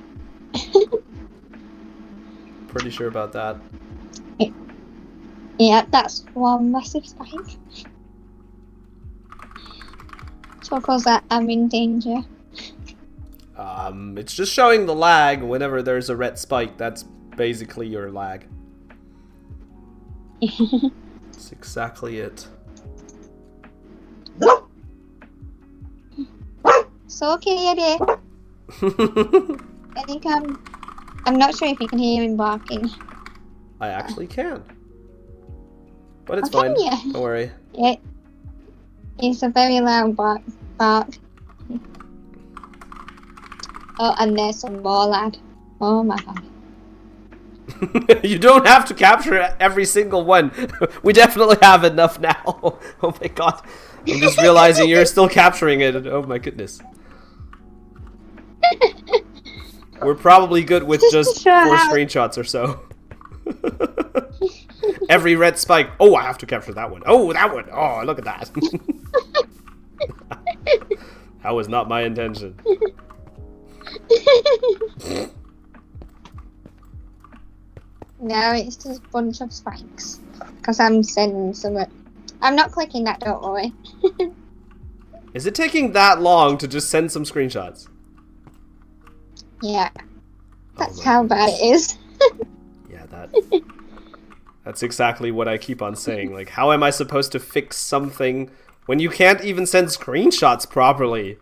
Pretty sure about that. Yeah, that's one massive spike. Shows that I'm in danger. It's just showing the lag whenever there's a red spike. That's basically your lag. That's exactly it. So okay, I think I'm not sure if you can hear him barking. I actually can. But it's Oh, fine. can you? Don't worry. Yeah. It's a very loud bark. Oh, and there's some more lag. Oh my God. You don't have to capture every single one. We definitely have enough now. Oh my God. I'm just realizing you're still capturing it. Oh my goodness. We're probably good with just 4 screenshots or so. Every red spike. Oh, I have to capture that one. Oh, that one. Oh, look at that. That was not my intention. No, it's just a bunch of spikes. Because I'm sending some. I'm not clicking that, don't worry. Is it taking that long to just send some screenshots? Yeah. That's how bad it is. Yeah, that's exactly what I keep on saying. Like, how am I supposed to fix something when you can't even send screenshots properly?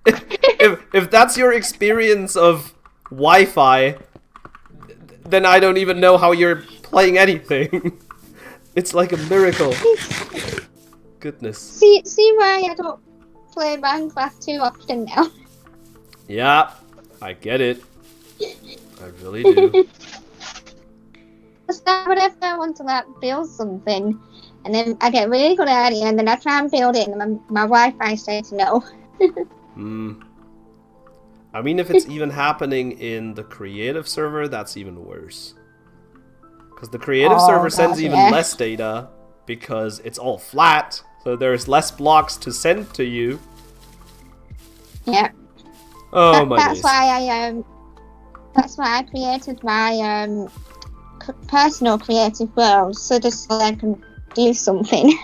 if that's your experience of Wi-Fi, then I don't even know how you're playing anything. It's like a miracle. Goodness. See why I don't play Minecraft too often now. Yeah, I get it. I really do. Whenever I want to like build something, and then I get really good at it, and then I try and build it, and my Wi-Fi says no. I mean, if it's even happening in the creative server, that's even worse. Because the creative server sends even less data because it's all flat, so there's less blocks to send to you. Yeah. Oh my days. That's why I created my personal creative world, so just so I can do something.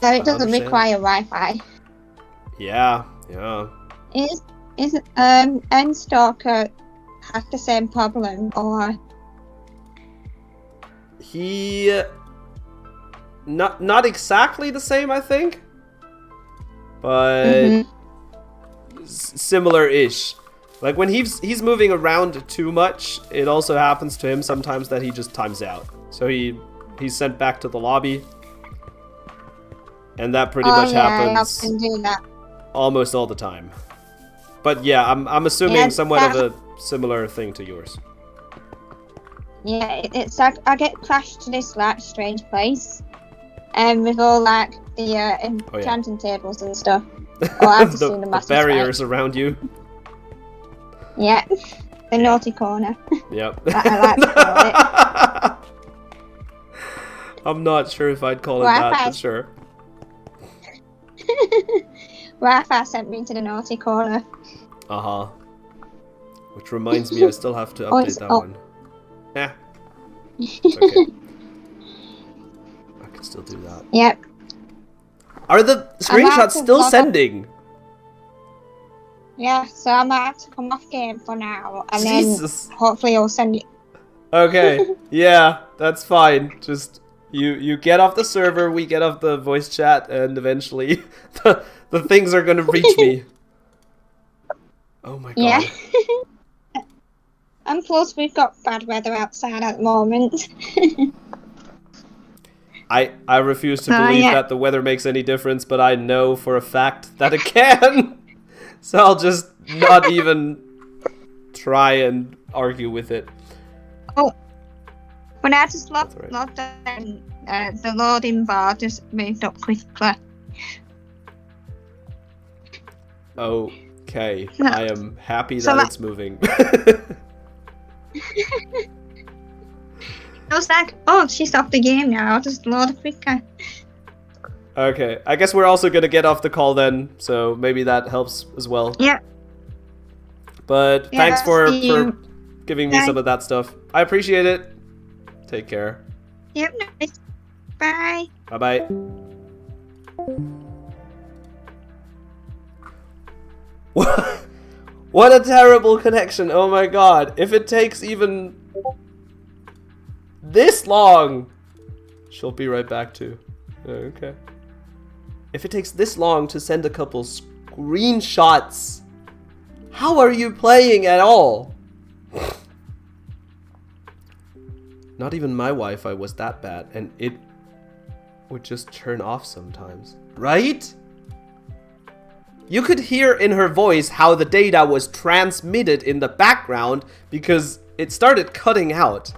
So it doesn't require Wi-Fi. Yeah. Is Endstalker have the same problem, or he not exactly the same, I think, but similar-ish. Like when he's moving around too much, it also happens to him sometimes that he just times out. So he's sent back to the lobby, and that pretty much happens I often do that. almost all the time. But yeah, I'm assuming Yeah, somewhat of a similar thing to yours. Yeah, it's like I get crashed to this like strange place, with all like the enchanting tables and stuff. Oh, I've just seen a The massive barriers spike. around you. Yeah, the naughty corner. Yep. That I like to call it. I'm not sure if I'd call it Wi-Fi. that, but sure. Wi-Fi sent me to the naughty corner. Uh-huh. Which reminds me, I still have to update that one. Yeah. It's okay. I can still do that. Yep. Are the screenshots still sending? Yeah, so I might have to come off game for now, and Jesus. then hopefully I'll send it. Okay. Yeah, that's fine. Just you get off the server, we get off the voice chat, and eventually the things are gonna reach me. Oh my god. Yeah. And plus we've got bad weather outside at the moment. I refuse to believe that the weather makes any difference, but I know for a fact that it can. So I'll just not even try and argue with it. Oh, when I just That's logged right. in, the loading bar just moved up quickly. Okay, No. I am happy So that it's moving. I was like, oh, she's off the game now. I'll just load it quicker. Okay, I guess we're also gonna get off the call then, so maybe that helps as well. Yeah. But Yeah, thanks for see you. giving me some of that stuff. I appreciate it. Take care. Yep, nice. Bye. Bye-bye. What a terrible connection. Oh my god. If it takes even this long, she'll be right back too. Okay. If it takes this long to send a couple screenshots, how are you playing at all? Not even my Wi-Fi was that bad, and it would just turn off sometimes. Right? You could hear in her voice how the data was transmitted in the background because it started cutting out.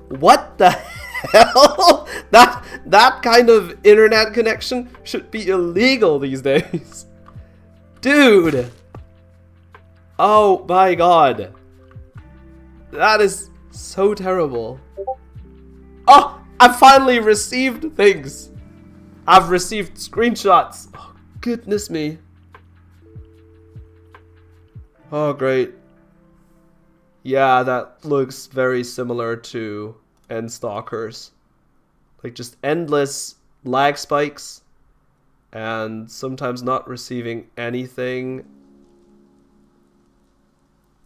What the hell? That kind of internet connection should be illegal these days. Dude. Oh my god. That is so terrible. Oh, I finally received things. I've received screenshots. Oh, goodness me. Oh, great. Yeah, that looks very similar to Endstalkers. Like just endless lag spikes and sometimes not receiving anything.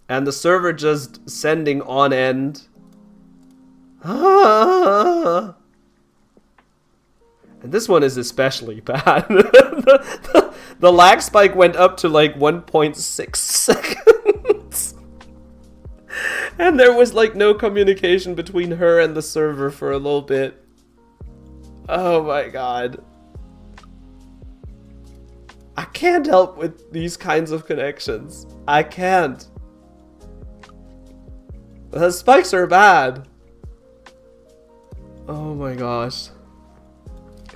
And the server just sending on end. And this one is especially bad. The lag spike went up to like 1.6 seconds. And there was like no communication between her and the server for a little bit. Oh my god. I can't help with these kinds of connections. I can't. The spikes are bad. Oh my gosh.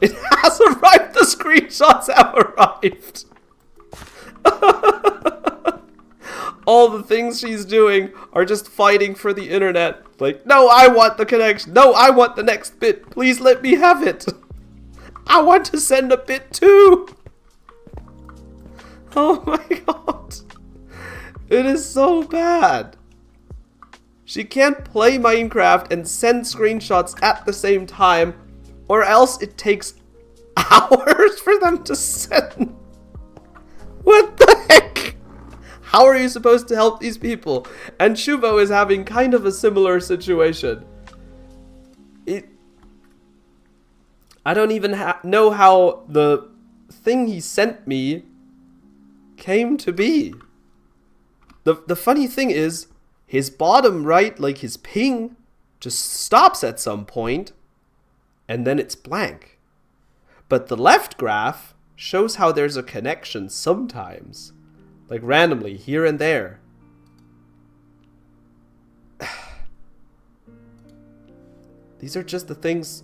It has arrived! The screenshots have arrived! All the things she's doing are just fighting for the internet. Like, no, I want the connection. No, I want the next bit. Please let me have it. I want to send a bit too. Oh my god. It is so bad. She can't play Minecraft and send screenshots at the same time, or else it takes hours for them to send. What the heck? How are you supposed to help these people? And Shubo is having kind of a similar situation. I don't even know how the thing he sent me came to be. The funny thing is, his bottom right, like his ping, just stops at some point, and then it's blank. But the left graph shows how there's a connection sometimes. Like randomly, here and there. These are just the things,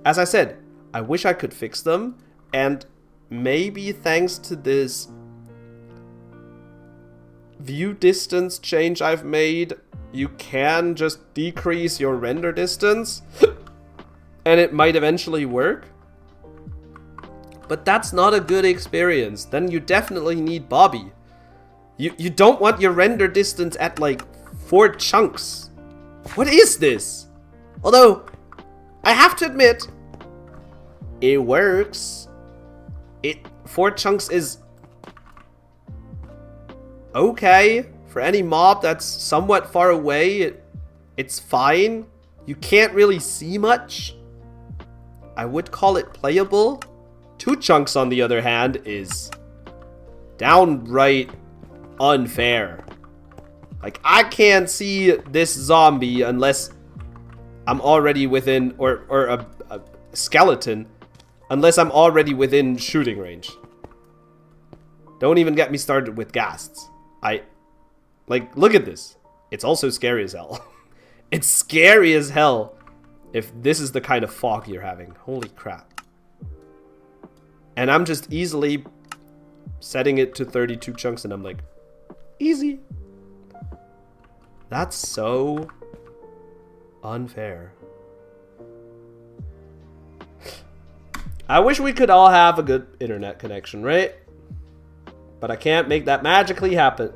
as I said, I wish I could fix them, and maybe thanks to this view distance change I've made, you can just decrease your render distance, and it might eventually work. But that's not a good experience. Then you definitely need Bobby. You don't want your render distance at like 4 chunks. What is this? Although, I have to admit, it works. 4 chunks is okay. For any mob that's somewhat far away, it's fine. You can't really see much. I would call it playable. 2 chunks, on the other hand, is downright unfair. Like, I can't see this zombie unless I'm already within, or a skeleton, unless I'm already within shooting range. Don't even get me started with ghasts. Like, look at this. It's also scary as hell. It's scary as hell if this is the kind of fog you're having. Holy crap. And I'm just easily setting it to 32 chunks, and I'm like, easy. That's so unfair. I wish we could all have a good internet connection, right? But I can't make that magically happen.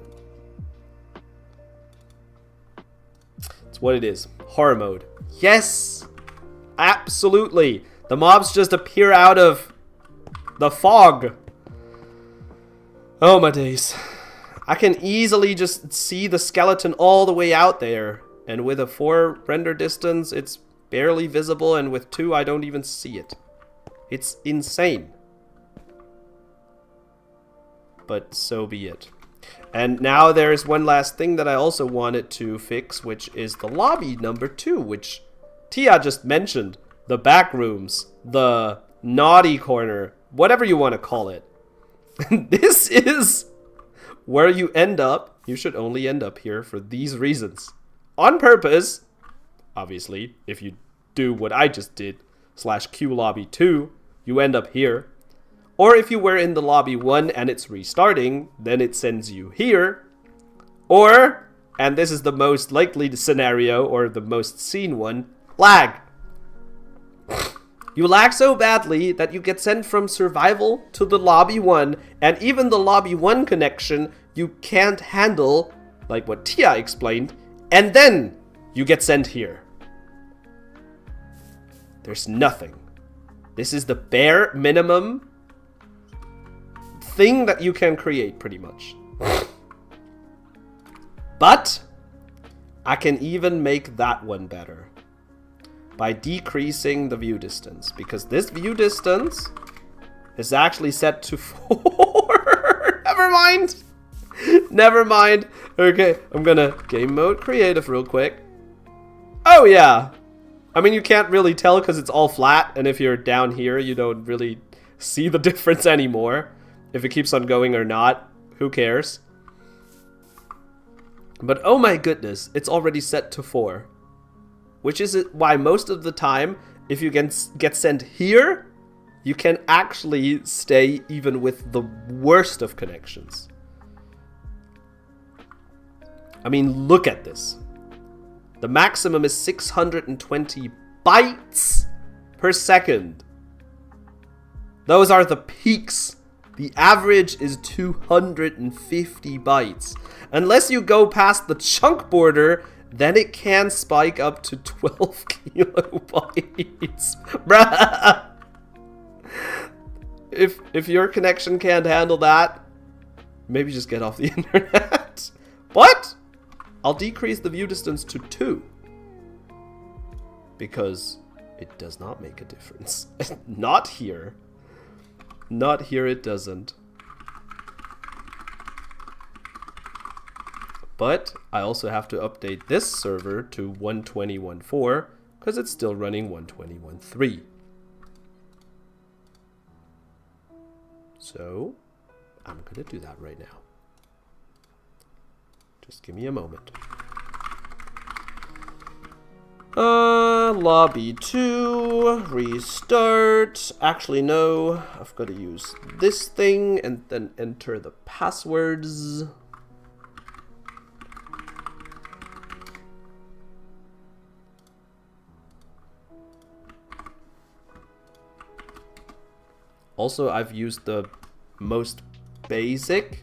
It's what it is. Horror mode. Yes! Absolutely! The mobs just appear out of the fog. Oh my days. I can easily just see the skeleton all the way out there. And with a 4 render distance, it's barely visible. And with 2, I don't even see it. It's insane. But so be it. And now there's one last thing that I also wanted to fix, which is the lobby number 2, which Tia just mentioned. The back rooms, the naughty corner, whatever you want to call it. This is where you end up. You should only end up here for these reasons. On purpose, obviously, if you do what I just did, /Q lobby 2, you end up here. Or if you were in the lobby 1 and it's restarting, then it sends you here. Or, and this is the most likely scenario, or the most seen one, lag. You lag so badly that you get sent from survival to the lobby 1, and even the lobby 1 connection you can't handle, like what Tia explained, and then you get sent here. There's nothing. This is the bare minimum thing that you can create, pretty much. But I can even make that one better by decreasing the view distance, because this view distance is actually set to 4. Never mind. Never mind. Okay, I'm gonna game mode creative real quick. Oh yeah. I mean, you can't really tell because it's all flat, and if you're down here, you don't really see the difference anymore. If it keeps on going or not, who cares? But oh my goodness, it's already set to 4. Which is why most of the time, if you get sent here, you can actually stay even with the worst of connections. I mean, look at this. The maximum is 620 bytes per second. Those are the peaks. The average is 250 bytes. Unless you go past the chunk border, then it can spike up to 12 kilobytes. Bruh! If your connection can't handle that, maybe just get off the internet. But I'll decrease the view distance to 2. Because it does not make a difference. Not here. Not here it doesn't. But I also have to update this server to 120.1.4 because it's still running 120.1.3. So I'm gonna do that right now. Just give me a moment. Lobby 2, restart. Actually, no, I've got to use this thing and then enter the passwords. Also, I've used the most basic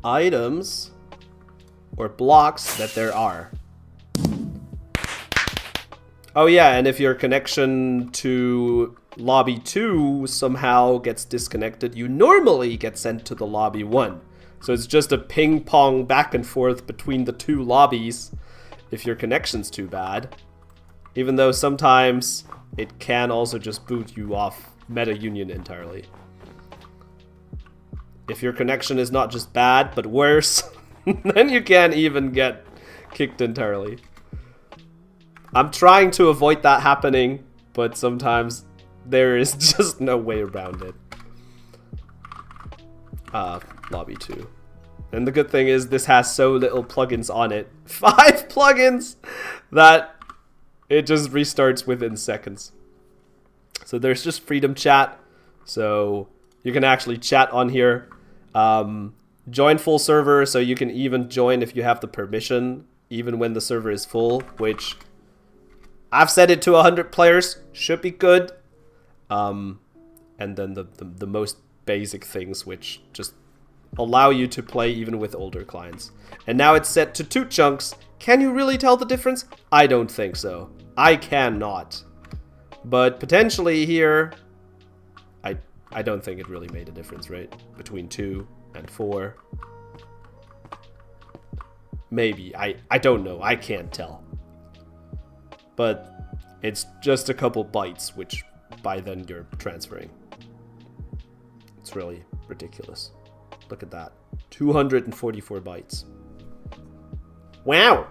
items or blocks that there are. Oh yeah, and if your connection to lobby 2 somehow gets disconnected, you normally get sent to the lobby 1. So it's just a ping pong back and forth between the two lobbies if your connection's too bad. Even though sometimes it can also just boot you off Meta Union entirely. If your connection is not just bad, but worse, then you can't even get kicked entirely. I'm trying to avoid that happening, but sometimes there is just no way around it. Lobby 2. And the good thing is this has so little plugins on it. 5 plugins! That it just restarts within seconds. So there's just freedom chat. So you can actually chat on here. Join full server, so you can even join if you have the permission, even when the server is full, which I've set it to 100 players, should be good. And then the most basic things, which just allow you to play even with older clients. And now it's set to 2 chunks. Can you really tell the difference? I don't think so. I cannot. But potentially here, I don't think it really made a difference, right? Between 2 and 4. Maybe. I don't know. I can't tell. But it's just a couple bytes, which by then you're transferring. It's really ridiculous. Look at that. 244 bytes. Wow!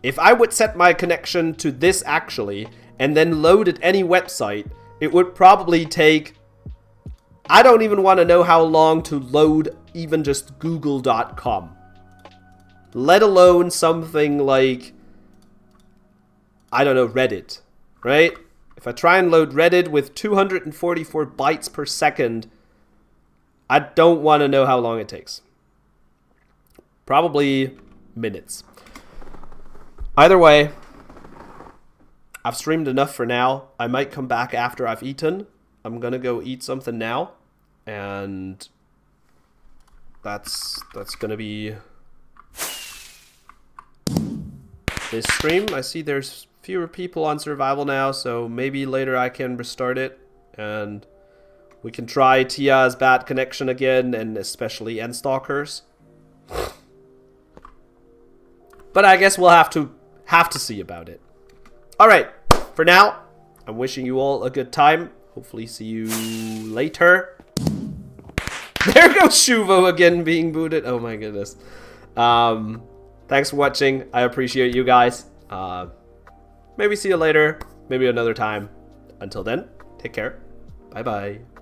If I would set my connection to this actually, and then load at any website, it would probably take... I don't even want to know how long to load even just google.com. Let alone something like, I don't know, Reddit, right? If I try and load Reddit with 244 bytes per second, I don't want to know how long it takes. Probably minutes. Either way, I've streamed enough for now. I might come back after I've eaten. I'm gonna go eat something now, and that's gonna be this stream. I see there's fewer people on survival now, so maybe later I can restart it and we can try Tia's bad connection again, and especially Endstalkers. But I guess we'll have to see about it. Alright, for now, I'm wishing you all a good time. Hopefully see you later. There goes Shuvo again being booted. Oh my goodness. Thanks for watching. I appreciate you guys. Maybe see you later. Maybe another time. Until then, take care. Bye-bye.